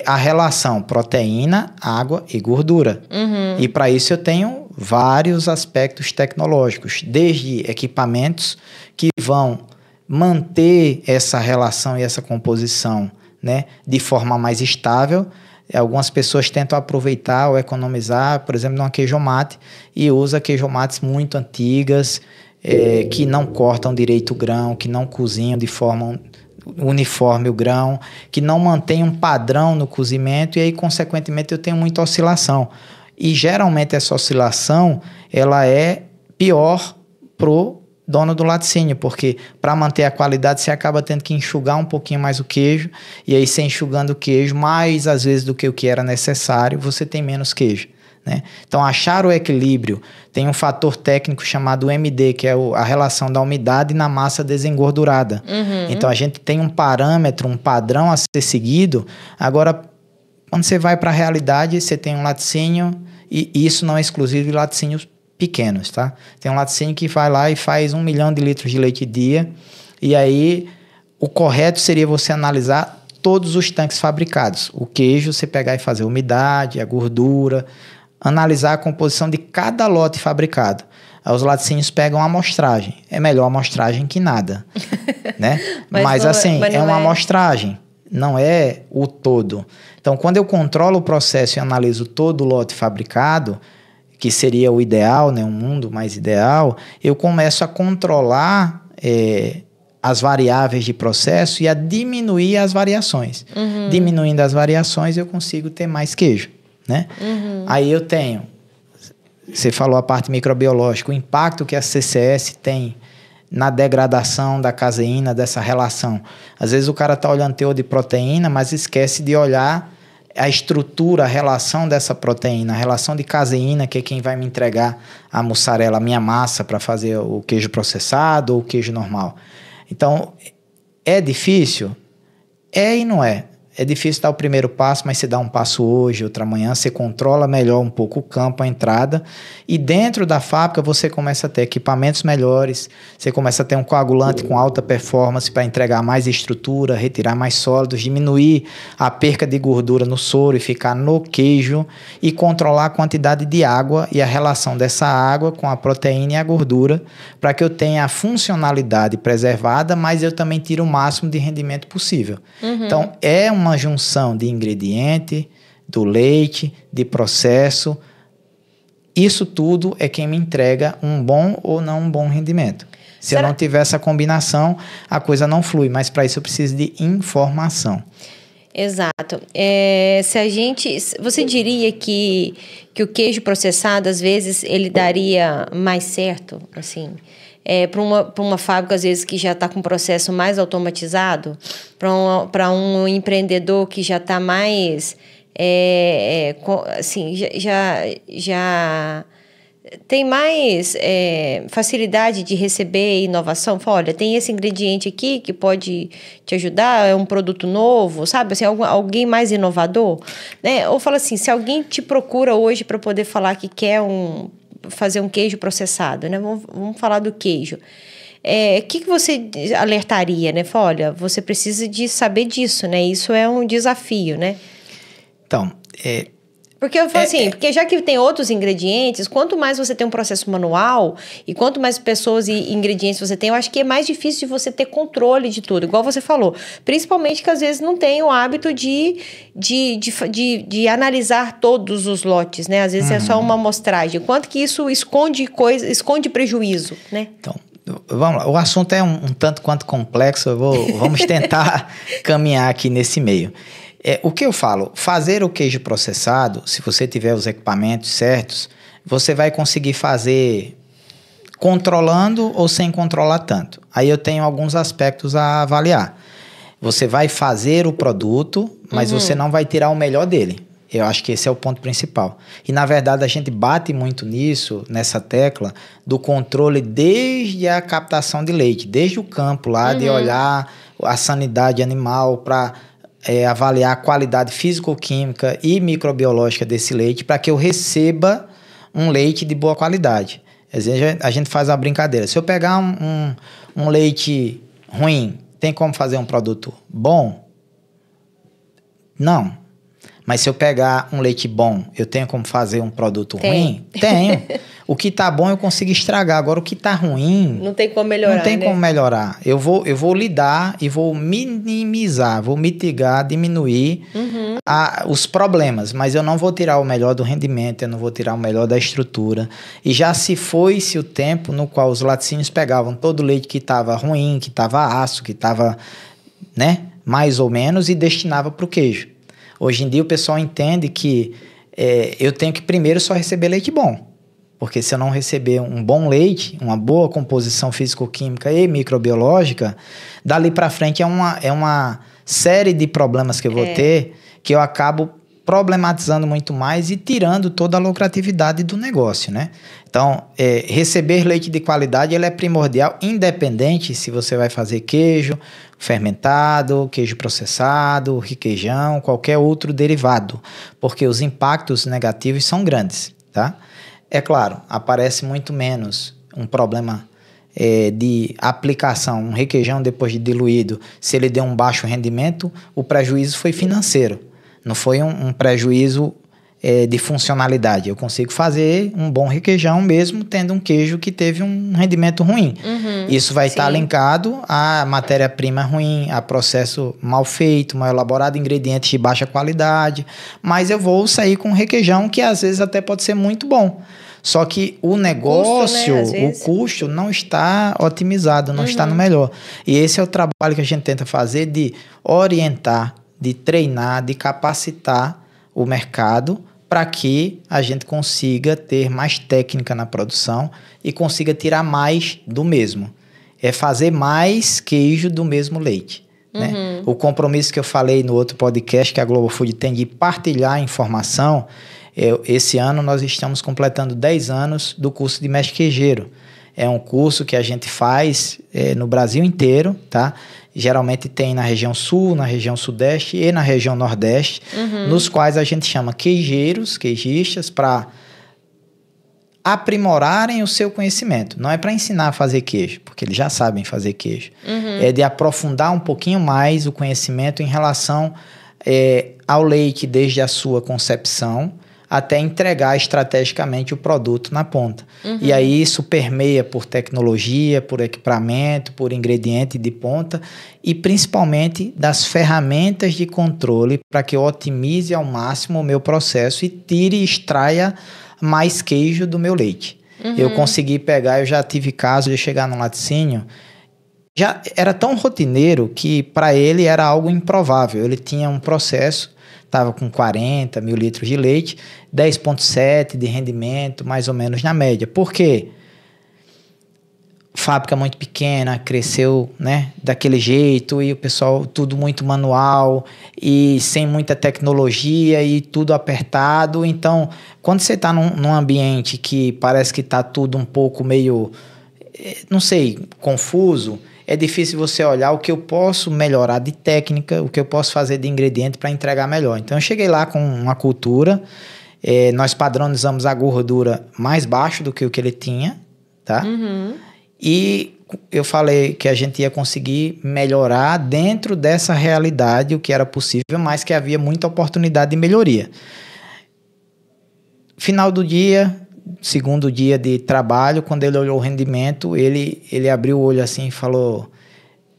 a relação proteína, água e gordura. E para isso eu tenho vários aspectos tecnológicos, desde equipamentos que vão manter essa relação e essa composição, né, de forma mais estável. Algumas pessoas tentam aproveitar ou economizar, por exemplo, numa queijomate, e usa queijomates muito antigas, que não cortam direito o grão, que não cozinham de forma uniforme o grão, que não mantém um padrão no cozimento, e aí, consequentemente, eu tenho muita oscilação. E, geralmente, essa oscilação, ela é pior pro dono do laticínio, porque para manter a qualidade, você acaba tendo que enxugar um pouquinho mais o queijo, e aí, você enxugando o queijo mais, às vezes, do que o que era necessário, você tem menos queijo, né? Então, achar o equilíbrio, tem um fator técnico chamado MD, que é a relação da umidade na massa desengordurada. Então, a gente tem um parâmetro, um padrão a ser seguido. Agora, quando você vai para a realidade, você tem um laticínio, e isso não é exclusivo de laticínios pequenos, tá? Tem um laticínio que vai lá e faz 1 milhão de litros de leite dia, e aí o correto seria você analisar todos os tanques fabricados. O queijo, você pegar e fazer a umidade, a gordura, analisar a composição de cada lote fabricado. Aí os laticínios pegam a amostragem. É melhor a amostragem que nada, né? Mas assim, é uma amostragem, não é o todo. Então, quando eu controlo o processo e analiso todo o lote fabricado, que seria o ideal, né, um mundo mais ideal, eu começo a controlar as variáveis de processo e a diminuir as variações. Diminuindo as variações, eu consigo ter mais queijo, né? Aí eu tenho, você falou a parte microbiológica, o impacto que a CCS tem na degradação da caseína, dessa relação. Às vezes o cara está olhando teor de proteína, mas esquece de olhar a estrutura, a relação dessa proteína, a relação de caseína, que é quem vai me entregar a mussarela, a minha massa para fazer o queijo processado ou o queijo normal. Então, é difícil? É e não é. É difícil dar o primeiro passo, mas você dá um passo hoje, outro amanhã, você controla melhor um pouco o campo, a entrada, e dentro da fábrica você começa a ter equipamentos melhores, você começa a ter um coagulante com alta performance para entregar mais estrutura, retirar mais sólidos, diminuir a perca de gordura no soro e ficar no queijo, e controlar a quantidade de água e a relação dessa água com a proteína e a gordura, para que eu tenha a funcionalidade preservada, mas eu também tire o máximo de rendimento possível. Então, é uma junção de ingrediente, do leite, de processo. Isso tudo é quem me entrega um bom ou não um bom rendimento. Se eu não tiver essa combinação, a coisa não flui, mas para isso eu preciso de informação. Exato. Você diria que o queijo processado, às vezes, ele daria mais certo, assim, para uma fábrica, às vezes, que já está com um processo mais automatizado, para um empreendedor que já está mais, assim, já tem mais facilidade de receber inovação? Fala, olha, tem esse ingrediente aqui que pode te ajudar, é um produto novo, sabe? Assim, alguém mais inovador, né? Ou fala assim, se alguém te procura hoje para poder falar que quer fazer um queijo processado, né? Vamos falar do queijo. Que você alertaria, né? Fala, olha, você precisa de saber disso, né? Isso é um desafio, né? Então, porque eu falo assim, porque já que tem outros ingredientes, quanto mais você tem um processo manual e quanto mais pessoas e ingredientes você tem, eu acho que é mais difícil de você ter controle de tudo, igual você falou. Principalmente que às vezes não tem o hábito de analisar todos os lotes, né? Às vezes é só uma amostragem. Quanto que isso esconde prejuízo, né? Então, vamos lá. O assunto é um tanto quanto complexo, vamos tentar caminhar aqui nesse meio. O que eu falo, fazer o queijo processado, se você tiver os equipamentos certos, você vai conseguir fazer controlando ou sem controlar tanto. Aí eu tenho alguns aspectos a avaliar. Você vai fazer o produto, mas você não vai tirar o melhor dele. Eu acho que esse é o ponto principal. E, na verdade, a gente bate muito nessa tecla do controle desde a captação de leite, desde o campo lá, de olhar a sanidade animal para avaliar a qualidade físico-química e microbiológica desse leite para que eu receba um leite de boa qualidade. Às vezes a gente faz uma brincadeira. Se eu pegar um leite ruim, tem como fazer um produto bom? Não. Mas se eu pegar um leite bom, eu tenho como fazer um produto ruim? Tenho. O que tá bom eu consigo estragar. Agora, o que tá ruim... Não tem como melhorar, Não tem como melhorar. Eu vou lidar e vou minimizar, vou mitigar, diminuir os problemas. Mas eu não vou tirar o melhor do rendimento, eu não vou tirar o melhor da estrutura. E já se foi-se o tempo no qual os laticínios pegavam todo o leite que estava ruim, que estava ácido, que estava, né, mais ou menos, e destinava para o queijo. Hoje em dia o pessoal entende que eu tenho que primeiro só receber leite bom. Porque se eu não receber um bom leite, uma boa composição físico-química e microbiológica, dali para frente é uma série de problemas que eu vou ter, que eu acabo problematizando muito mais e tirando toda a lucratividade do negócio, né? Então, receber leite de qualidade ele é primordial, independente se você vai fazer queijo fermentado, queijo processado, requeijão, qualquer outro derivado, porque os impactos negativos são grandes, tá? É claro, aparece muito menos um problema de aplicação, um requeijão depois de diluído, se ele deu um baixo rendimento, o prejuízo foi financeiro, não foi um prejuízo de funcionalidade. Eu consigo fazer um bom requeijão mesmo tendo um queijo que teve um rendimento ruim. Isso vai estar linkado à matéria-prima ruim, a processo mal feito, mal elaborado, ingredientes de baixa qualidade, mas eu vou sair com um requeijão que às vezes até pode ser muito bom. Só que o negócio, o custo não está otimizado, não está no melhor. E esse é o trabalho que a gente tenta fazer de orientar, de treinar, de capacitar o mercado para que a gente consiga ter mais técnica na produção e consiga tirar mais do mesmo. É fazer mais queijo do mesmo leite. Né? O compromisso que eu falei no outro podcast que a Global Food tem de partilhar a informação. Esse ano nós estamos completando 10 anos do curso de mestre queijeiro. É um curso que a gente faz no Brasil inteiro, tá? Geralmente tem na região sul, na região sudeste e na região nordeste, nos quais a gente chama queijeiros, queijistas, para aprimorarem o seu conhecimento. Não é para ensinar a fazer queijo, porque eles já sabem fazer queijo. É de aprofundar um pouquinho mais o conhecimento em relação ao leite desde a sua concepção até entregar estrategicamente o produto na ponta. E aí isso permeia por tecnologia, por equipamento, por ingrediente de ponta e principalmente das ferramentas de controle para que eu otimize ao máximo o meu processo e tire e extraia mais queijo do meu leite. Eu consegui pegar, eu já tive caso de chegar num laticínio, já era tão rotineiro que para ele era algo improvável. Ele tinha um processo, estava com 40 mil litros de leite, 10,7 de rendimento, mais ou menos na média. Por quê? Fábrica muito pequena, cresceu, né, daquele jeito, e o pessoal tudo muito manual e sem muita tecnologia e tudo apertado. Então, quando você está num ambiente que parece que está tudo um pouco meio, não sei, confuso, é difícil você olhar o que eu posso melhorar de técnica, o que eu posso fazer de ingrediente para entregar melhor. Então, eu cheguei lá com uma cultura, nós padronizamos a gordura mais baixo do que o que ele tinha, tá? E eu falei que a gente ia conseguir melhorar dentro dessa realidade o que era possível, mas que havia muita oportunidade de melhoria. Final do dia, segundo dia de trabalho, quando ele olhou o rendimento, ele abriu o olho assim e falou,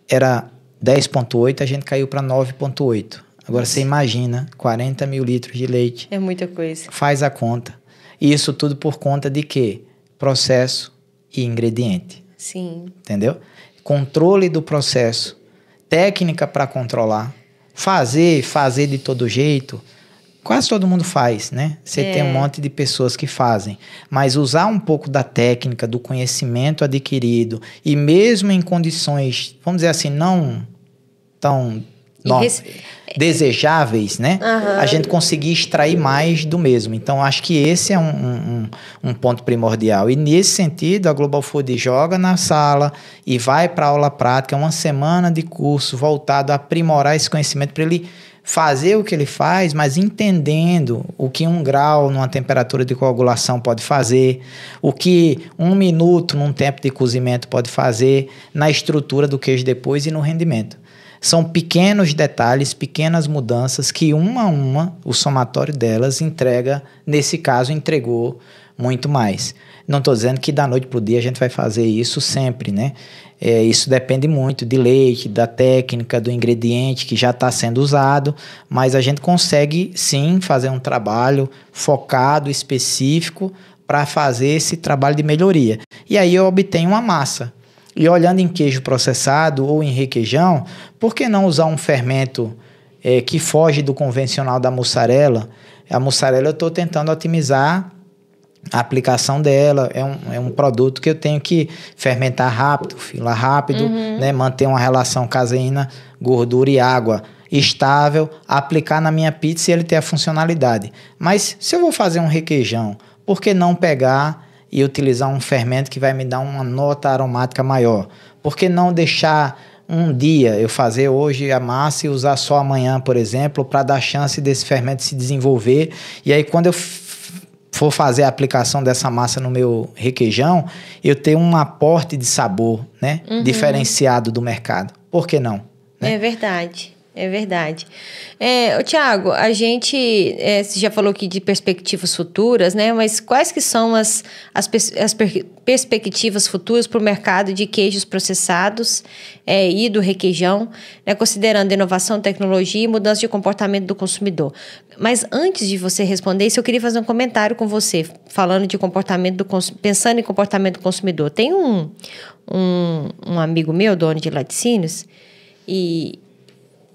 era 10,8, a gente caiu para 9,8. Agora você imagina, 40 mil litros de leite. É muita coisa. Faz a conta. E isso tudo por conta de quê? Processo e ingrediente. Sim. Entendeu? Controle do processo, técnica para controlar, fazer de todo jeito. Quase todo mundo faz, né? Você tem um monte de pessoas que fazem. Mas usar um pouco da técnica, do conhecimento adquirido, e mesmo em condições, vamos dizer assim, não tão desejáveis, né? A gente conseguir extrair mais do mesmo. Então, acho que esse é um ponto primordial. E nesse sentido, a Global Food joga na sala e vai para a aula prática, uma semana de curso voltado a aprimorar esse conhecimento para ele fazer o que ele faz, mas entendendo o que 1 grau numa temperatura de coagulação pode fazer, o que 1 minuto num tempo de cozimento pode fazer na estrutura do queijo depois e no rendimento. São pequenos detalhes, pequenas mudanças que uma a uma, o somatório delas entrega, nesse caso, entregou muito mais. Não estou dizendo que da noite para o dia a gente vai fazer isso sempre, né? Isso depende muito de leite, da técnica, do ingrediente que já está sendo usado, mas a gente consegue sim fazer um trabalho focado, específico, para fazer esse trabalho de melhoria. E aí eu obtenho uma massa. E olhando em queijo processado ou em requeijão, por que não usar um fermento que foge do convencional da mussarela? A mussarela eu estou tentando otimizar a aplicação dela, é um produto que eu tenho que fermentar rápido, filar rápido, né, manter uma relação caseína, gordura e água estável, aplicar na minha pizza e ele ter a funcionalidade. Mas se eu vou fazer um requeijão, por que não pegar e utilizar um fermento que vai me dar uma nota aromática maior? Por que não deixar um dia, eu fazer hoje a massa e usar só amanhã, por exemplo, para dar chance desse fermento se desenvolver? E aí quando eu for fazer a aplicação dessa massa no meu requeijão, eu tenho um aporte de sabor, né, diferenciado do mercado. Por que não? Né? É verdade. É verdade. Tiago, a gente você já falou aqui de perspectivas futuras, né? Mas quais que são as perspectivas futuras para o mercado de queijos processados e do requeijão, né? Considerando inovação, tecnologia e mudança de comportamento do consumidor. Mas antes de você responder isso, eu queria fazer um comentário com você, falando de comportamento pensando em comportamento do consumidor. Tem um amigo meu, dono de laticínios,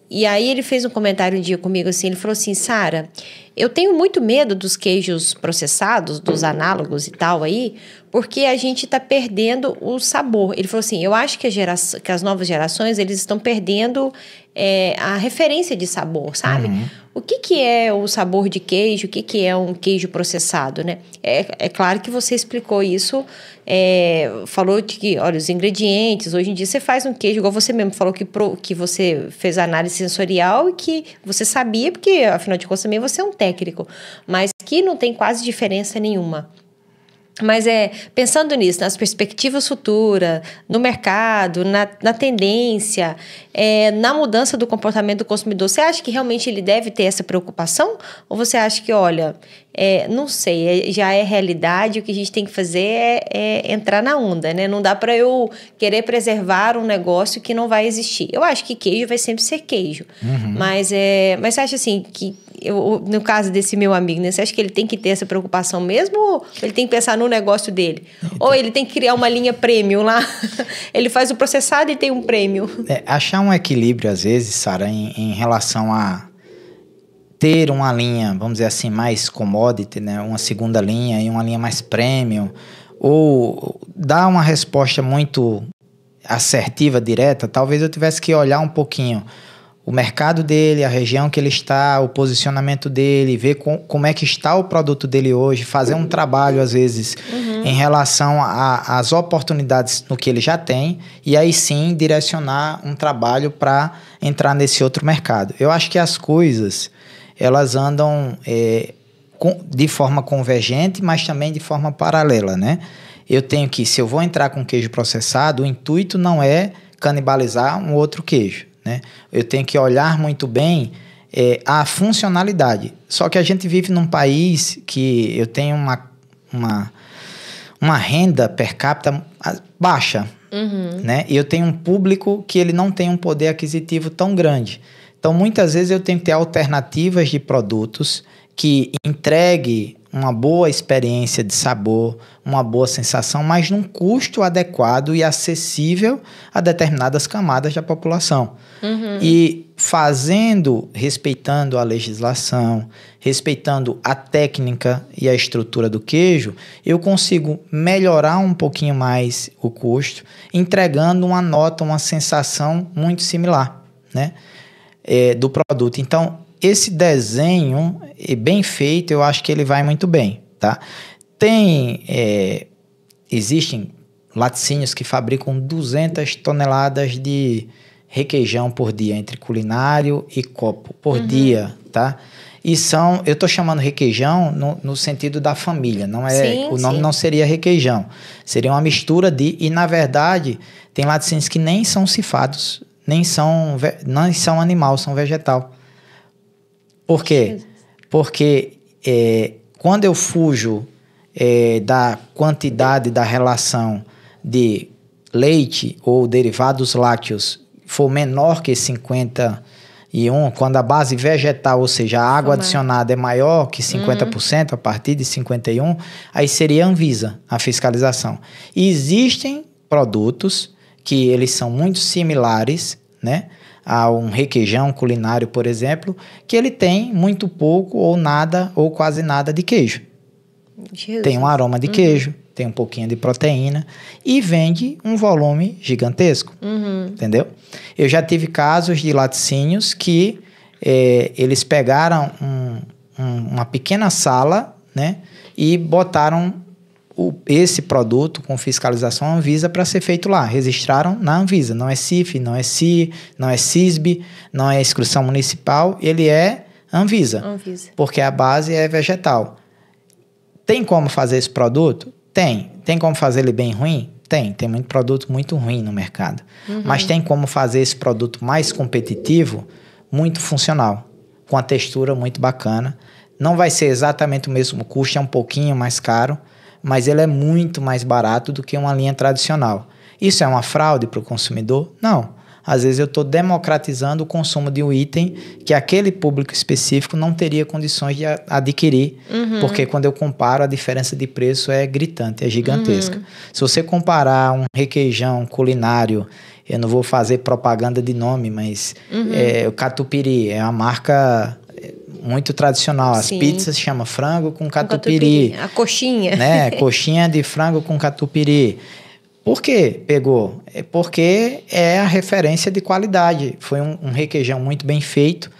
E aí ele fez um comentário um dia comigo assim, ele falou assim, Sara, eu tenho muito medo dos queijos processados, dos análogos e tal aí, porque a gente está perdendo o sabor. Ele falou assim, eu acho que as novas gerações, eles estão perdendo a referência de sabor, sabe? O que é o sabor de queijo, o que é um queijo processado, né? É claro que você explicou isso, falou de que, olha, os ingredientes, hoje em dia você faz um queijo, igual você mesmo falou que você fez a análise sensorial e que você sabia, porque afinal de contas também você é um técnico, mas que não tem quase diferença nenhuma. Mas pensando nisso, nas perspectivas futuras, no mercado, na tendência, na mudança do comportamento do consumidor, você acha que realmente ele deve ter essa preocupação? Ou você acha que, olha, não sei, já é realidade, o que a gente tem que fazer é entrar na onda, né? Não dá para eu querer preservar um negócio que não vai existir. Eu acho que queijo vai sempre ser queijo. Mas você acha assim que no caso desse meu amigo, né, você acha que ele tem que ter essa preocupação mesmo ou ele tem que pensar no negócio dele? Então, ou ele tem que criar uma linha premium lá? Ele faz o processado e tem um premium. Achar um equilíbrio, às vezes, Sara, em relação a ter uma linha, vamos dizer assim, mais commodity, né, uma segunda linha e uma linha mais premium, ou dar uma resposta muito assertiva, direta, talvez eu tivesse que olhar um pouquinho o mercado dele, a região que ele está, o posicionamento dele, ver como é que está o produto dele hoje, fazer um trabalho, às vezes, em relação às oportunidades no que ele já tem, e aí sim direcionar um trabalho para entrar nesse outro mercado. Eu acho que as coisas, elas andam de forma convergente, mas também de forma paralela, né? Eu tenho que, se eu vou entrar com queijo processado, o intuito não é canibalizar um outro queijo, né? Eu tenho que olhar muito bem a funcionalidade. Só que a gente vive num país que eu tenho uma renda per capita baixa, né? E eu tenho um público que ele não tem um poder aquisitivo tão grande. Então, muitas vezes eu tenho que ter alternativas de produtos que entregue uma boa experiência de sabor, uma boa sensação, mas num custo adequado e acessível a determinadas camadas da população. E respeitando a legislação, respeitando a técnica e a estrutura do queijo, eu consigo melhorar um pouquinho mais o custo, entregando uma nota, uma sensação muito similar, né, do produto. Então, esse desenho bem feito, eu acho que ele vai muito bem, tá? Existem laticínios que fabricam 200 toneladas de requeijão por dia, entre culinário e copo por dia, tá? E eu estou chamando requeijão no sentido da família, não é? O nome não seria requeijão, seria uma mistura e na verdade tem laticínios que nem são cifados, nem são animal, são vegetal. Por quê? Porque quando eu fujo da quantidade da relação de leite ou derivados lácteos for menor que 51, quando a base vegetal, ou seja, a água adicionada é maior que 50%, a partir de 51, aí seria a Anvisa, a fiscalização. E existem produtos que eles são muito similares, né, a um requeijão culinário, por exemplo, que ele tem muito pouco ou nada ou quase nada de queijo. Jesus. Tem um aroma de queijo, tem um pouquinho de proteína e vende um volume gigantesco, entendeu? Eu já tive casos de laticínios que eles pegaram uma pequena sala, né, e botaram esse produto com fiscalização Anvisa para ser feito lá. Registraram na Anvisa. Não é CIF, não é CI, não é CISB, não é inscrição municipal, ele é Anvisa. Porque a base é vegetal. Tem como fazer esse produto? Tem. Tem como fazer ele bem ruim? Tem. Tem muito produto muito ruim no mercado. Mas tem como fazer esse produto mais competitivo, muito funcional, com a textura muito bacana. Não vai ser exatamente o mesmo custo, é um pouquinho mais caro, mas ele é muito mais barato do que uma linha tradicional. Isso é uma fraude para o consumidor? Não. Às vezes eu estou democratizando o consumo de um item que aquele público específico não teria condições de adquirir, porque quando eu comparo a diferença de preço é gritante, é gigantesca. Se você comparar um requeijão culinário, eu não vou fazer propaganda de nome, mas o Catupiry é uma marca muito tradicional. As pizzas se chamam frango com catupiry. A coxinha. Né? Coxinha de frango com catupiry. Por que pegou? É porque é a referência de qualidade. Foi um requeijão muito bem feito,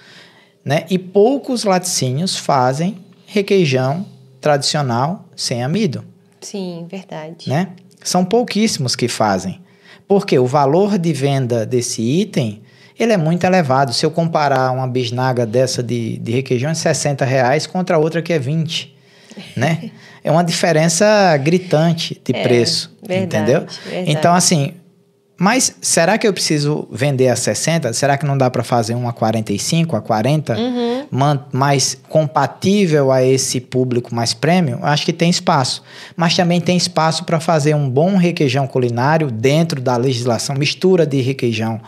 né? E poucos laticínios fazem requeijão tradicional sem amido. Sim, verdade. Né? São pouquíssimos que fazem. Porque o valor de venda desse item, ele é muito elevado. Se eu comparar uma bisnaga dessa de requeijão, é R$60 contra outra que é 20, né? É uma diferença gritante de preço, verdade, entendeu? Verdade. Então, assim, mas será que eu preciso vender a 60? Será que não dá para fazer uma a 45, a 40? Mais compatível a esse público mais premium? Acho que tem espaço. Mas também tem espaço para fazer um bom requeijão culinário dentro da legislação, mistura de requeijão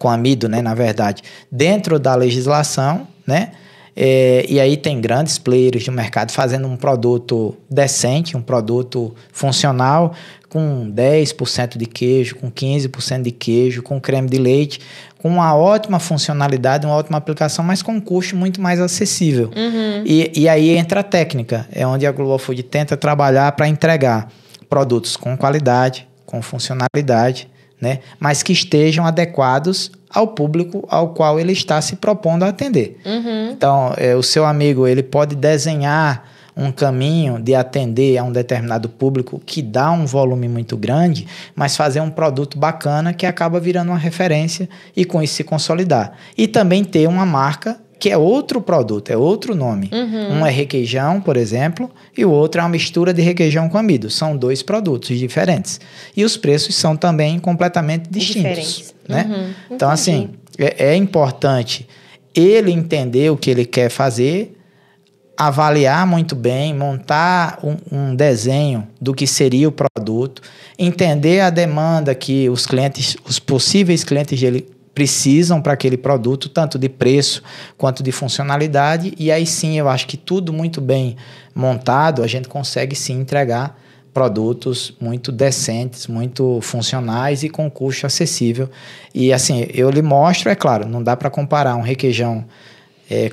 com amido, né, na verdade, dentro da legislação, né? E aí tem grandes players do mercado fazendo um produto decente, um produto funcional, com 10% de queijo, com 15% de queijo, com creme de leite, com uma ótima funcionalidade, uma ótima aplicação, mas com um custo muito mais acessível. E aí entra a técnica, é onde a Global Food tenta trabalhar para entregar produtos com qualidade, com funcionalidade, né, mas que estejam adequados ao público ao qual ele está se propondo a atender. Então, o seu amigo ele pode desenhar um caminho de atender a um determinado público que dá um volume muito grande, mas fazer um produto bacana que acaba virando uma referência e com isso se consolidar. E também ter uma marca que é outro produto, é outro nome. Um é requeijão, por exemplo, e o outro é uma mistura de requeijão com amido. São dois produtos diferentes. E os preços são também completamente distintos. Né? Então, assim, é importante ele entender o que ele quer fazer, avaliar muito bem, montar um desenho do que seria o produto, entender a demanda que os clientes, os possíveis clientes dele precisam para aquele produto, tanto de preço quanto de funcionalidade, e aí sim eu acho que tudo muito bem montado, a gente consegue sim entregar produtos muito decentes, muito funcionais e com custo acessível. E assim, eu lhe mostro, é claro, não dá para comparar um requeijão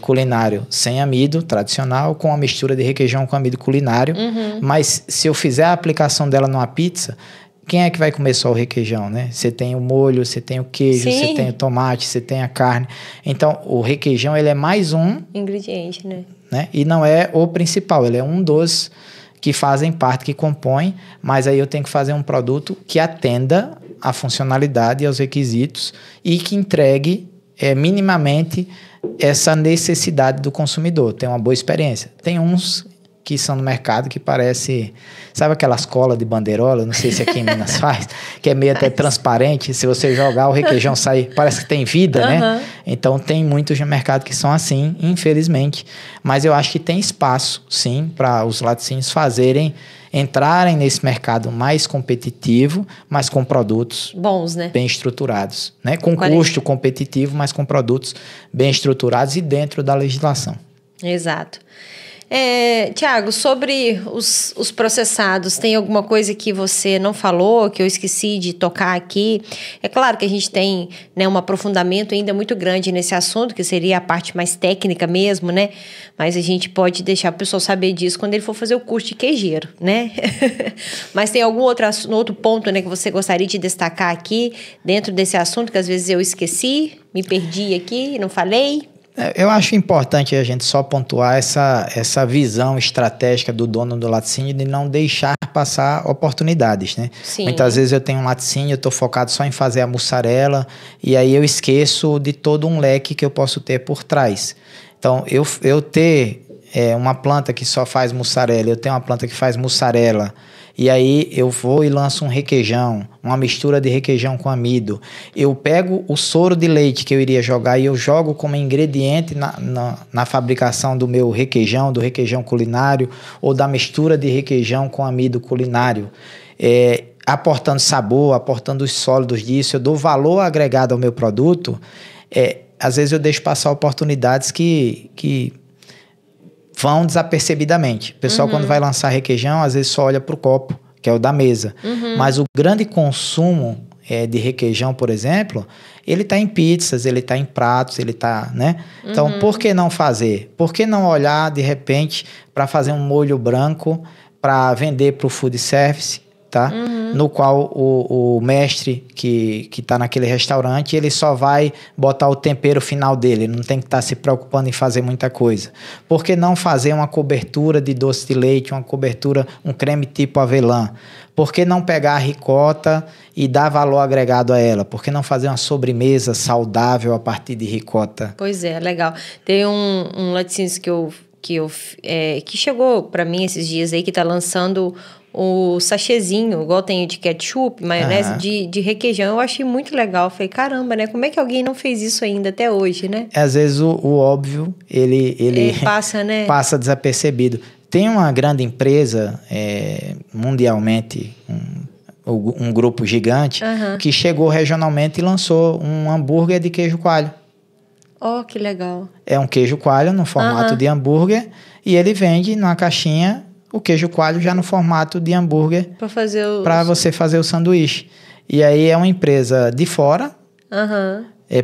culinário sem amido, tradicional, com a mistura de requeijão com amido culinário, mas se eu fizer a aplicação dela numa pizza, quem é que vai comer só o requeijão, né? Você tem o molho, você tem o queijo, você tem o tomate, você tem a carne. Então, o requeijão, ele é mais um ingrediente, né? E não é o principal, ele é um dos que fazem parte, que compõem, mas aí eu tenho que fazer um produto que atenda à funcionalidade e aos requisitos e que entregue minimamente essa necessidade do consumidor, tem uma boa experiência. Tem uns que são no mercado que parece... Sabe aquelas colas de bandeirola? Não sei se aqui em Minas faz. Que é meio até transparente. Se você jogar, o requeijão sai... Parece que tem vida, né? Então, tem muitos no mercado que são assim, infelizmente. Mas eu acho que tem espaço, sim, para os laticínios entrarem nesse mercado mais competitivo, mas com produtos bons, né? Bem estruturados, né? Com custo competitivo, mas com produtos bem estruturados e dentro da legislação. Exato. Tiago, sobre os processados, tem alguma coisa que você não falou, que eu esqueci de tocar aqui? É claro que a gente tem, né, um aprofundamento ainda muito grande nesse assunto, que seria a parte mais técnica mesmo, né? Mas a gente pode deixar o pessoal saber disso quando ele for fazer o curso de queijeiro, né? Mas tem algum outro ponto, né, que você gostaria de destacar aqui, dentro desse assunto, que às vezes eu esqueci, me perdi aqui, não falei? Eu acho importante a gente só pontuar essa visão estratégica do dono do laticínio de não deixar passar oportunidades, né? Sim. Muitas vezes eu tenho um laticínio, eu estou focado só em fazer a mussarela e aí eu esqueço de todo um leque que eu posso ter por trás. Então, eu ter uma planta que só faz mussarela, eu tenho uma planta que faz mussarela, e aí eu vou e lanço um requeijão, uma mistura de requeijão com amido. Eu pego o soro de leite que eu iria jogar e eu jogo como ingrediente na fabricação do meu requeijão, do requeijão culinário, ou da mistura de requeijão com amido culinário. Aportando sabor, aportando os sólidos disso, eu dou valor agregado ao meu produto. Às vezes eu deixo passar oportunidades que vão desapercebidamente. O pessoal, quando vai lançar requeijão, às vezes só olha para o copo, que é o da mesa. Mas o grande consumo de requeijão, por exemplo, ele está em pizzas, ele está em pratos, ele está, né? Então, por que não fazer? Por que não olhar, de repente, para fazer um molho branco para vender para o food service, tá? No qual o mestre que está naquele restaurante, ele só vai botar o tempero final dele, não tem que estar se preocupando em fazer muita coisa. Por que não fazer uma cobertura de doce de leite, um creme tipo avelã? Por que não pegar a ricota e dar valor agregado a ela? Por que não fazer uma sobremesa saudável a partir de ricota? Pois é, legal. Tem um laticínios que chegou para mim esses dias aí, que está lançando o sachêzinho, igual tem de ketchup, maionese, de requeijão. Eu achei muito legal. Falei, caramba, né? Como é que alguém não fez isso ainda até hoje, né? Às vezes o óbvio, ele passa, né? Passa desapercebido. Tem uma grande empresa, mundialmente, um grupo gigante, que chegou regionalmente e lançou um hambúrguer de queijo coalho. Oh, que legal. É um queijo coalho no formato de hambúrguer e ele vende numa caixinha o queijo coalho já no formato de hambúrguer para você fazer o sanduíche. E aí é uma empresa de fora,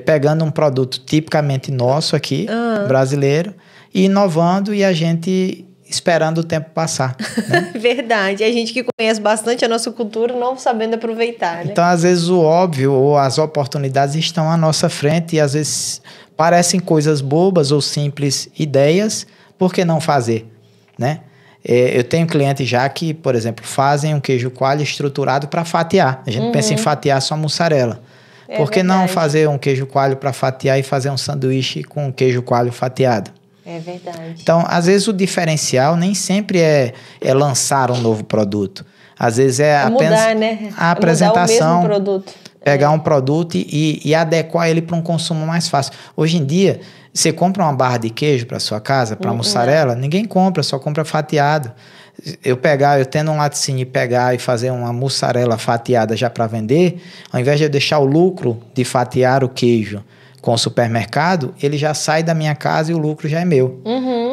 pegando um produto tipicamente nosso aqui, brasileiro, e inovando, e a gente esperando o tempo passar. Né? Verdade. A gente que conhece bastante a nossa cultura não sabendo aproveitar, né? Então, às vezes, o óbvio ou as oportunidades estão à nossa frente e, às vezes, parecem coisas bobas ou simples ideias, por que não fazer, né? Eu tenho clientes já que, por exemplo, fazem um queijo coalho estruturado para fatiar. A gente pensa em fatiar só mussarela. Por que não fazer um queijo coalho para fatiar e fazer um sanduíche com queijo coalho fatiado? É verdade. Então, às vezes, o diferencial nem sempre é lançar um novo produto. Às vezes é apenas mudar, né? A apresentação. Mudar o mesmo produto. Pegar um produto e adequar ele para um consumo mais fácil. Hoje em dia, você compra uma barra de queijo para sua casa, para mussarela, ninguém compra, só compra fatiado. Eu tendo um laticínio e pegar e fazer uma mussarela fatiada já para vender, ao invés de eu deixar o lucro de fatiar o queijo com o supermercado, ele já sai da minha casa e o lucro já é meu.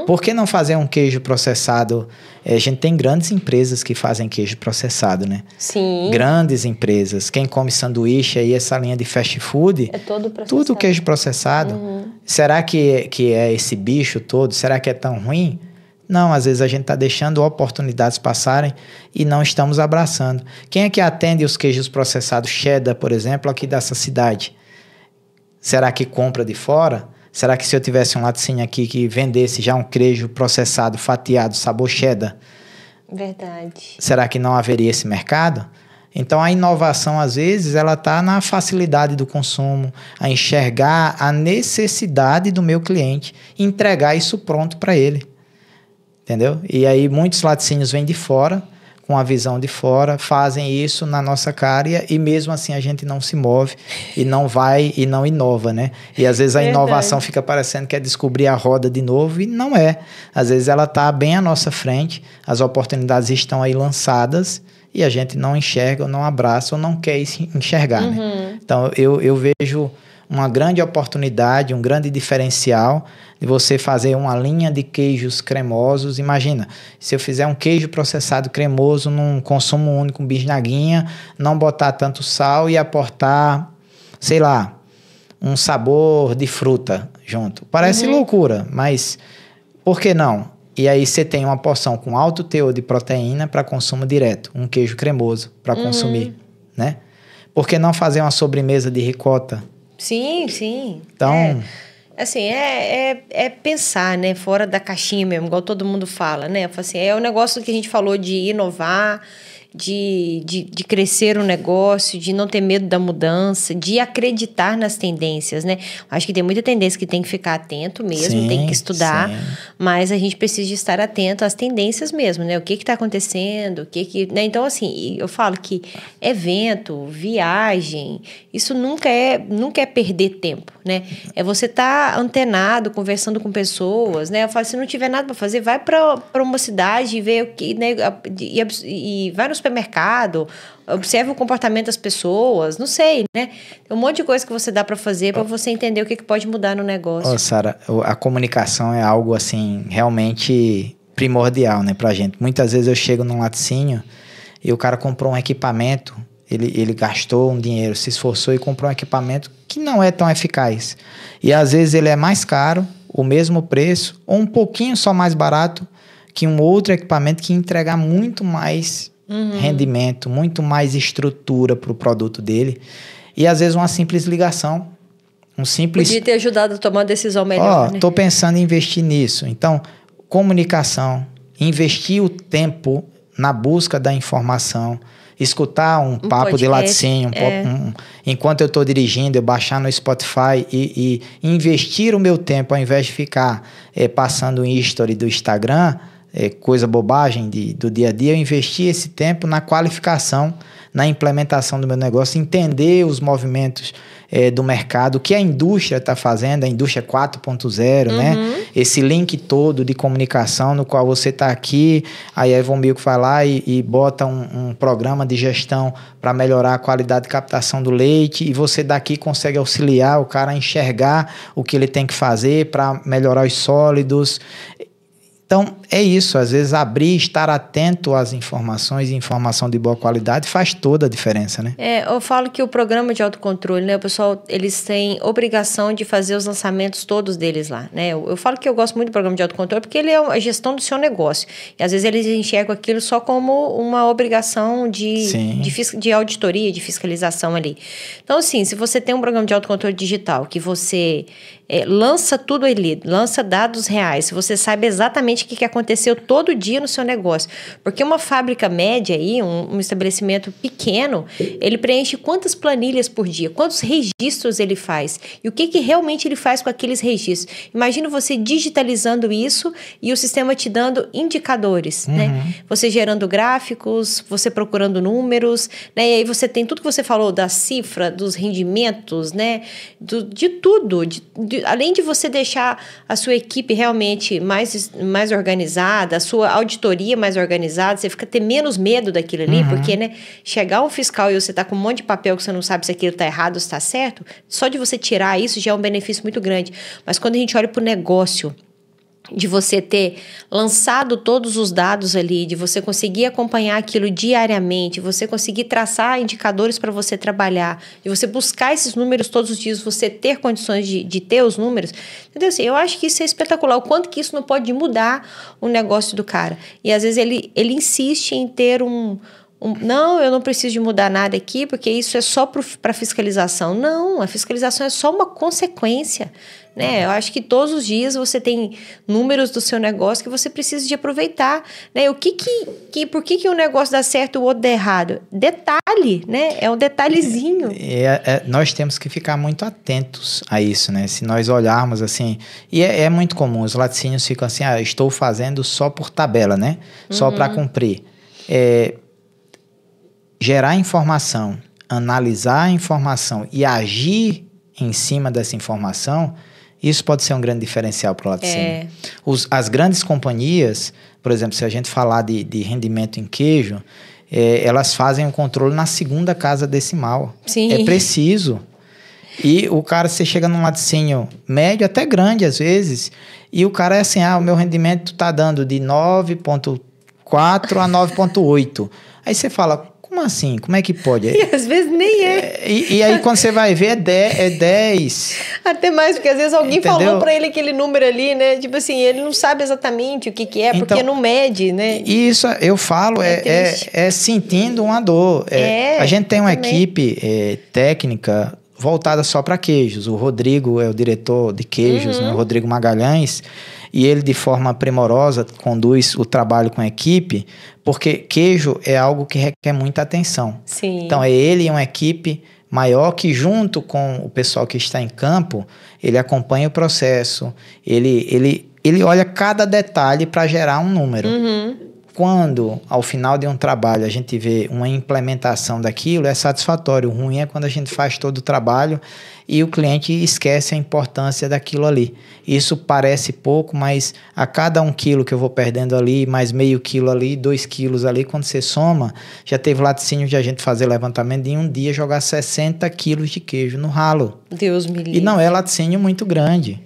Por que não fazer um queijo processado? A gente tem grandes empresas que fazem queijo processado, né? Sim. Grandes empresas. Quem come sanduíche aí, essa linha de fast food... É todo processado. Tudo queijo processado. Será que é esse bicho todo? Será que é tão ruim? Não, às vezes a gente está deixando oportunidades passarem e não estamos abraçando. Quem é que atende os queijos processados cheddar, por exemplo, aqui dessa cidade? Será que compra de fora? Será que se eu tivesse um laticínio aqui que vendesse já um queijo processado, fatiado, sabor cheddar? Verdade. Será que não haveria esse mercado? Então, a inovação, às vezes, ela está na facilidade do consumo, a enxergar a necessidade do meu cliente e entregar isso pronto para ele. entendeu? E aí muitos laticínios vêm de fora, com a visão de fora, fazem isso na nossa cara e mesmo assim a gente não se move e não vai e não inova, né? E às vezes a inovação fica parecendo que é descobrir a roda de novo e não é. Às vezes ela está bem à nossa frente, as oportunidades estão aí lançadas e a gente não enxerga, ou não abraça ou não quer enxergar, né? Então eu vejo uma grande oportunidade, um grande diferencial de você fazer uma linha de queijos cremosos. Imagina, se eu fizer um queijo processado cremoso num consumo único, um bisnaguinha, não botar tanto sal e aportar, sei lá, um sabor de fruta junto. Parece loucura, mas por que não? E aí você tem uma porção com alto teor de proteína para consumo direto, um queijo cremoso para consumir, né? Por que não fazer uma sobremesa de ricota? Sim, sim. Então, assim, é pensar, né, fora da caixinha mesmo, igual todo mundo fala, né? Assim, é o negócio que a gente falou de inovar, de crescer o negócio, de não ter medo da mudança, de acreditar nas tendências, né? Acho que tem muita tendência que tem que ficar atento mesmo, tem que estudar, mas a gente precisa de estar atento às tendências mesmo, né? O que está acontecendo, né? Então, assim, eu falo que evento, viagem, isso nunca é perder tempo, né? É você estar antenado, conversando com pessoas, né? Eu falo, se não tiver nada para fazer, vai para uma cidade e vê o que, né? E vai no supermercado, observe o comportamento das pessoas, não sei, né? Tem um monte de coisa que você dá para fazer para você entender o que pode mudar no negócio. Sara, a comunicação é algo, assim, realmente primordial, né, pra gente. Muitas vezes eu chego num laticínio e o cara comprou um equipamento, ele gastou um dinheiro, se esforçou e comprou um equipamento que não é tão eficaz. E às vezes ele é mais caro, o mesmo preço, ou um pouquinho só mais barato que um outro equipamento que entrega muito mais rendimento, muito mais estrutura para o produto dele. E às vezes uma simples ligação, Podia ter ajudado a tomar uma decisão melhor, né? Tô pensando em investir nisso. Então, comunicação, investir o tempo na busca da informação, escutar um papo podcast, de laticínio, enquanto eu estou dirigindo, eu baixar no Spotify e investir o meu tempo, ao invés de ficar passando o history do Instagram, coisa bobagem do dia a dia, eu investi esse tempo na qualificação, na implementação do meu negócio, entender os movimentos do mercado, o que a indústria está fazendo, a indústria 4.0, né? Esse link todo de comunicação no qual você está aqui, aí a Evon Milk vai lá e bota um programa de gestão para melhorar a qualidade de captação do leite, e você daqui consegue auxiliar o cara a enxergar o que ele tem que fazer para melhorar os sólidos. Então, é isso, às vezes abrir, estar atento às informações e informação de boa qualidade faz toda a diferença, né? Eu falo que o programa de autocontrole, né, o pessoal, eles têm obrigação de fazer os lançamentos todos deles lá, né? Eu falo que eu gosto muito do programa de autocontrole porque ele é a gestão do seu negócio. E às vezes eles enxergam aquilo só como uma obrigação de auditoria, de fiscalização ali. Então, assim, se você tem um programa de autocontrole digital que você lança tudo ali, lança dados reais, se você sabe exatamente o que aconteceu todo dia no seu negócio. Porque uma fábrica média aí, um estabelecimento pequeno, ele preenche quantas planilhas por dia, quantos registros ele faz e o que realmente ele faz com aqueles registros. Imagina você digitalizando isso e o sistema te dando indicadores, né? Você gerando gráficos, você procurando números, né? E aí você tem tudo que você falou da cifra, dos rendimentos, né? De tudo, além de você deixar a sua equipe realmente mais organizada, a sua auditoria mais organizada, você fica ter menos medo daquilo ali, porque, né, chegar um fiscal e você tá com um monte de papel que você não sabe se aquilo tá errado ou se tá certo, só de você tirar isso já é um benefício muito grande. Mas quando a gente olha pro negócio, de você ter lançado todos os dados ali, de você conseguir acompanhar aquilo diariamente, você conseguir traçar indicadores para você trabalhar, de você buscar esses números todos os dias, você ter condições de ter os números, entendeu? Assim, eu acho que isso é espetacular, o quanto que isso não pode mudar o negócio do cara. E às vezes ele insiste em ter um não, eu não preciso de mudar nada aqui, porque isso é só para fiscalização. Não, a fiscalização é só uma consequência, né? Eu acho que todos os dias você tem números do seu negócio que você precisa de aproveitar, né? Por que um negócio dá certo e o outro dá errado? Detalhe, né? É um detalhezinho. Nós temos que ficar muito atentos a isso, né? Se nós olharmos assim... E é muito comum, os laticínios ficam assim, estou fazendo só por tabela, né? Só para cumprir. Gerar informação, analisar a informação e agir em cima dessa informação, isso pode ser um grande diferencial para o laticínio. As grandes companhias, por exemplo, se a gente falar de rendimento em queijo, elas fazem o controle na segunda casa decimal. Sim. É preciso. E o cara, você chega num laticínio médio, até grande às vezes, e o cara é assim, o meu rendimento está dando de 9,4 a 9,8. Aí você fala... Como assim? Como é que pode? E às vezes nem é. E aí quando você vai ver é 10. Até mais, porque às vezes alguém Entendeu? falou pra ele aquele número ali, né? Tipo assim, ele não sabe exatamente o que é, porque não mede, né? Isso eu falo, é sentindo uma dor. A gente tem uma equipe técnica voltada só para queijos. O Rodrigo é o diretor de queijos, né? O Rodrigo Magalhães. E ele, de forma primorosa, conduz o trabalho com a equipe, porque queijo é algo que requer muita atenção. Sim. Então, ele e uma equipe maior que, junto com o pessoal que está em campo, ele acompanha o processo, ele olha cada detalhe para gerar um número. Quando, ao final de um trabalho, a gente vê uma implementação daquilo, é satisfatório. O ruim é quando a gente faz todo o trabalho e o cliente esquece a importância daquilo ali. Isso parece pouco, mas a cada 1 quilo que eu vou perdendo ali, mais meio quilo ali, 2 quilos ali, quando você soma, já teve laticínio de a gente fazer levantamento de em um dia jogar 60 quilos de queijo no ralo. Deus me livre. E não é laticínio muito grande.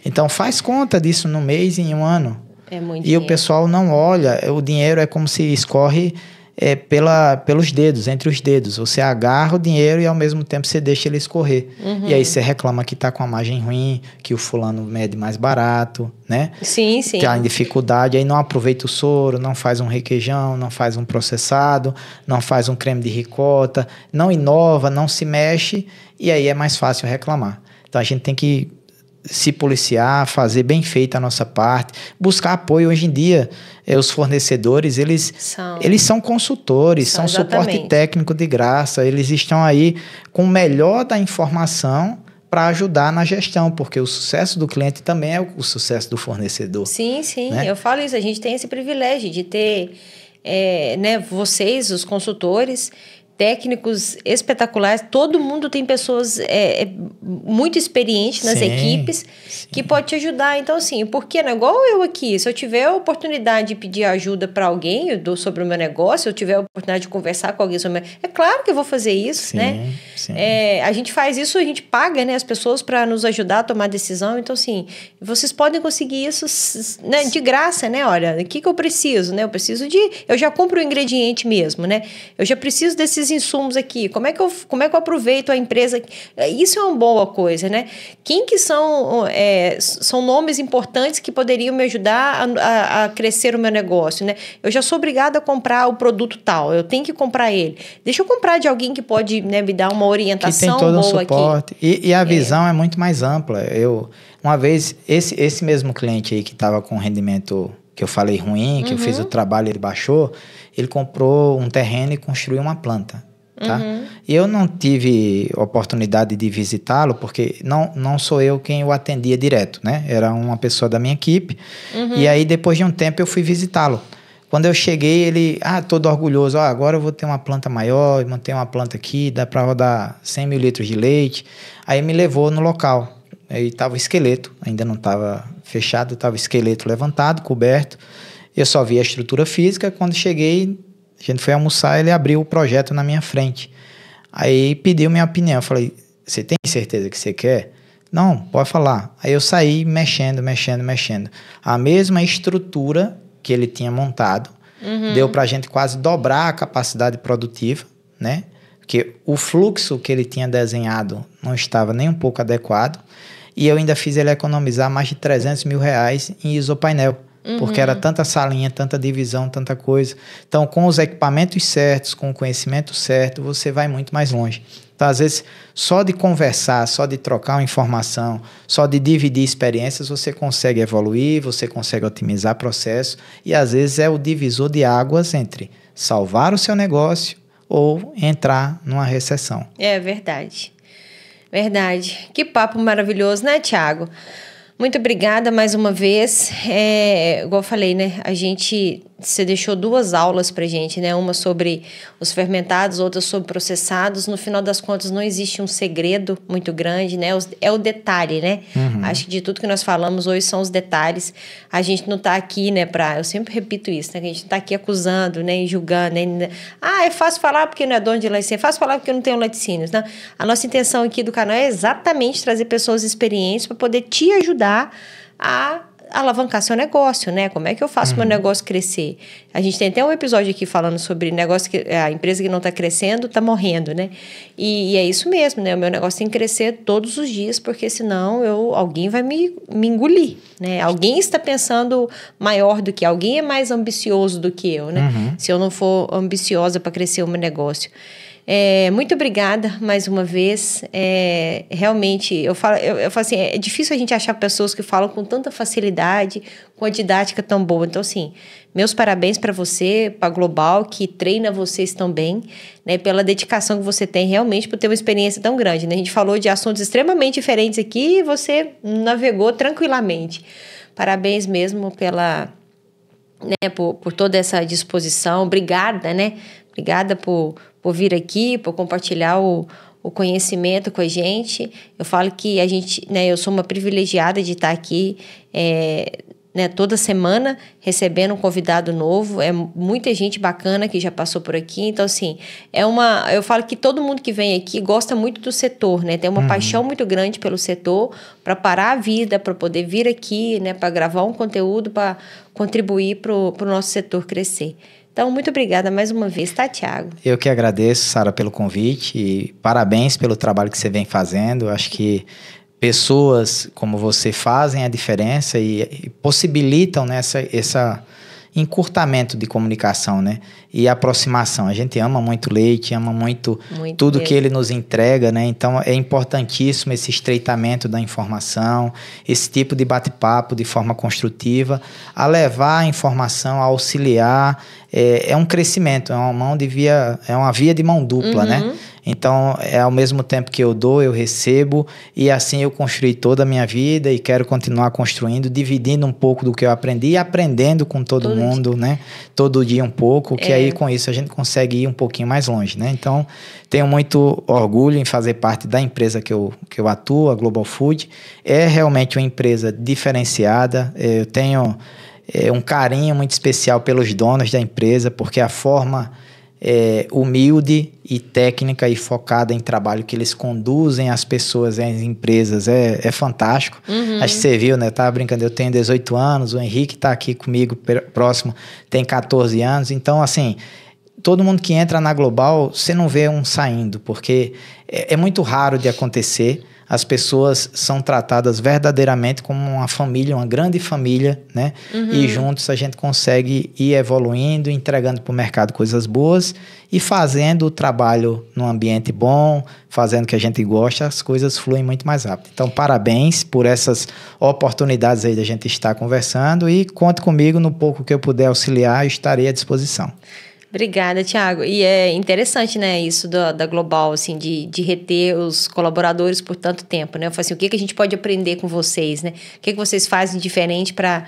Então faz conta disso no mês e em um ano. É muito dinheiro. O pessoal não olha, o dinheiro é como se escorre pelos dedos, entre os dedos. Você agarra o dinheiro e ao mesmo tempo você deixa ele escorrer. E aí você reclama que está com a margem ruim, que o fulano mede mais barato, né? Sim. Tá em dificuldade, aí não aproveita o soro, não faz um requeijão, não faz um processado, não faz um creme de ricota, não inova, não se mexe, e aí é mais fácil reclamar. Então a gente tem que se policiar, fazer bem feita a nossa parte, buscar apoio. Hoje em dia, os fornecedores, eles são consultores, são suporte técnico de graça, eles estão aí com o melhor da informação para ajudar na gestão, porque o sucesso do cliente também é o sucesso do fornecedor. Sim, né? Eu falo isso, a gente tem esse privilégio de ter vocês, os consultores, técnicos espetaculares, todo mundo tem pessoas muito experientes nas equipes que pode te ajudar. Então, assim, porque não é igual eu aqui, se eu tiver a oportunidade de pedir ajuda para alguém sobre o meu negócio, se eu tiver a oportunidade de conversar com alguém sobre é claro que eu vou fazer isso, né? Sim. A gente faz isso, a gente paga, né, as pessoas para nos ajudar a tomar decisão. Então, assim, vocês podem conseguir isso, né, de graça, né? Olha, o que eu preciso, né? Eu já compro o ingrediente mesmo, né? Eu já preciso desses insumos aqui, como é que eu aproveito a empresa? Isso é uma boa coisa, né? Quem que são nomes importantes que poderiam me ajudar a crescer o meu negócio, né? Eu já sou obrigada a comprar o produto tal, eu tenho que comprar ele. Deixa eu comprar de alguém que pode, né, me dar uma orientação boa aqui. Que tem todo um suporte. E a visão é muito mais ampla. Uma vez, esse mesmo cliente aí que estava com rendimento que eu falei ruim, que eu fiz o trabalho, ele baixou, ele comprou um terreno e construiu uma planta, tá? E eu não tive oportunidade de visitá-lo, porque não sou eu quem o atendia direto, né? Era uma pessoa da minha equipe, e aí depois de um tempo eu fui visitá-lo. Quando eu cheguei, ele, todo orgulhoso, agora eu vou ter uma planta maior, montei uma planta aqui, dá para rodar 100 mil litros de leite. Aí me levou no local. Aí estava o esqueleto, ainda não estava fechado, estava o esqueleto levantado, coberto. Eu só vi a estrutura física. Quando cheguei, a gente foi almoçar, ele abriu o projeto na minha frente. Aí pediu minha opinião. Eu falei, você tem certeza que você quer? Não, pode falar. Aí eu saí mexendo. A mesma estrutura que ele tinha montado, deu para a gente quase dobrar a capacidade produtiva, né? Porque o fluxo que ele tinha desenhado não estava nem um pouco adequado. E eu ainda fiz ele economizar mais de 300 mil reais em isopainel. porque era tanta salinha, tanta divisão, tanta coisa. Então, com os equipamentos certos, com o conhecimento certo, você vai muito mais longe. Então, às vezes, só de conversar, só de trocar uma informação, só de dividir experiências, você consegue evoluir, você consegue otimizar processos e, às vezes, é o divisor de águas entre salvar o seu negócio ou entrar numa recessão. É verdade. Verdade. Que papo maravilhoso, né, Thiago? Muito obrigada mais uma vez. Igual eu falei, né? Você deixou 2 aulas pra gente, né? Uma sobre os fermentados, outra sobre processados. No final das contas, não existe um segredo muito grande, né? É o detalhe, né? Acho que de tudo que nós falamos hoje são os detalhes. A gente não tá aqui, né? Eu sempre repito isso, né? Que a gente não tá aqui acusando, né? E julgando, né? É fácil falar porque não é dono de laticínio. É fácil falar porque eu não tenho laticínios, né? A nossa intenção aqui do canal é exatamente trazer pessoas experientes para poder te ajudar a alavancar seu negócio, né? Como é que eu faço meu negócio crescer? A gente tem até um episódio aqui falando sobre negócio a empresa que não está crescendo está morrendo, né? E é isso mesmo, né? O meu negócio tem que crescer todos os dias, porque senão alguém vai me engolir, né? Alguém está pensando maior do que alguém, é mais ambicioso do que eu, né? Se eu não for ambiciosa para crescer o meu negócio. Muito obrigada mais uma vez. Realmente, eu falo assim, é difícil a gente achar pessoas que falam com tanta facilidade, com a didática tão boa. Então, assim, meus parabéns para você, para a Global, que treina vocês tão bem, né, pela dedicação que você tem realmente por ter uma experiência tão grande, né? A gente falou de assuntos extremamente diferentes aqui e você navegou tranquilamente. Parabéns mesmo por toda essa disposição. Obrigada, né? Obrigada por vir aqui, por compartilhar o conhecimento com a gente. Eu falo que eu sou uma privilegiada de estar aqui toda semana recebendo um convidado novo. É muita gente bacana que já passou por aqui. Então, assim, eu falo que todo mundo que vem aqui gosta muito do setor, né? Tem uma paixão muito grande pelo setor, para parar a vida, para poder vir aqui, né? Para gravar um conteúdo, para contribuir para o nosso setor crescer. Então, muito obrigada mais uma vez, tá, Thiago? Eu que agradeço, Sara, pelo convite e parabéns pelo trabalho que você vem fazendo. Acho que pessoas como você fazem a diferença e possibilitam, né, essa encurtamento de comunicação, né? E aproximação. A gente ama muito leite, ama muito tudo mesmo que ele nos entrega, né? Então, é importantíssimo esse estreitamento da informação, esse tipo de bate-papo de forma construtiva, a levar a informação, a auxiliar. É um crescimento, é uma via de mão dupla, né? Então, ao mesmo tempo que eu dou, eu recebo, e assim eu construí toda a minha vida e quero continuar construindo, dividindo um pouco do que eu aprendi e aprendendo com todo mundo, né? Todo dia um pouco, que aí com isso a gente consegue ir um pouquinho mais longe, né? Então, tenho muito orgulho em fazer parte da empresa que eu atuo, a Global Food. É realmente uma empresa diferenciada. Eu tenho um carinho muito especial pelos donos da empresa, porque a forma humilde e técnica e focada em trabalho que eles conduzem as pessoas, as empresas, é fantástico. Acho que você viu, né? Eu tava brincando, eu tenho 18 anos, o Henrique tá aqui comigo próximo, tem 14 anos. Então, assim, todo mundo que entra na Global, você não vê um saindo, porque é muito raro de acontecer. As pessoas são tratadas verdadeiramente como uma família, uma grande família, né? E juntos a gente consegue ir evoluindo, entregando para o mercado coisas boas e fazendo o trabalho num ambiente bom, fazendo o que a gente gosta, as coisas fluem muito mais rápido. Então, parabéns por essas oportunidades aí de a gente estar conversando e conte comigo no pouco que eu puder auxiliar, eu estarei à disposição. Obrigada, Thiago. E é interessante, né, isso da Global, assim, de reter os colaboradores por tanto tempo, né? Eu falo assim, o que a gente pode aprender com vocês, né? O que vocês fazem diferente para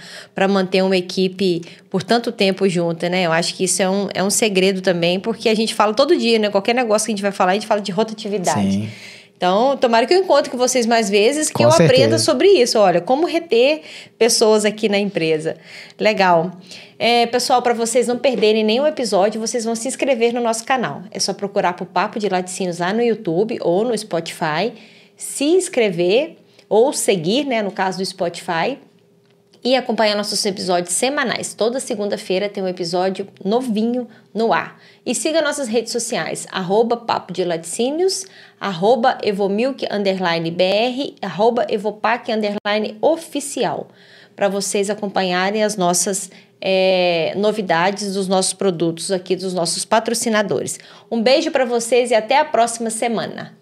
manter uma equipe por tanto tempo junta, né? Eu acho que isso é um segredo também, porque a gente fala todo dia, né? Qualquer negócio que a gente vai falar, a gente fala de rotatividade. Sim. Então, tomara que eu encontre com vocês mais vezes, que eu aprenda sobre isso. Olha, como reter pessoas aqui na empresa. Legal. Pessoal, para vocês não perderem nenhum episódio, vocês vão se inscrever no nosso canal. É só procurar por Papo de Laticínios lá no YouTube ou no Spotify, se inscrever ou seguir, né, no caso do Spotify. E acompanhar nossos episódios semanais. Toda segunda-feira tem um episódio novinho no ar. E siga nossas redes sociais, @papo de laticínios, @evomilk_br, @evopac_oficial, para vocês acompanharem as nossas novidades dos nossos produtos aqui, dos nossos patrocinadores. Um beijo para vocês e até a próxima semana.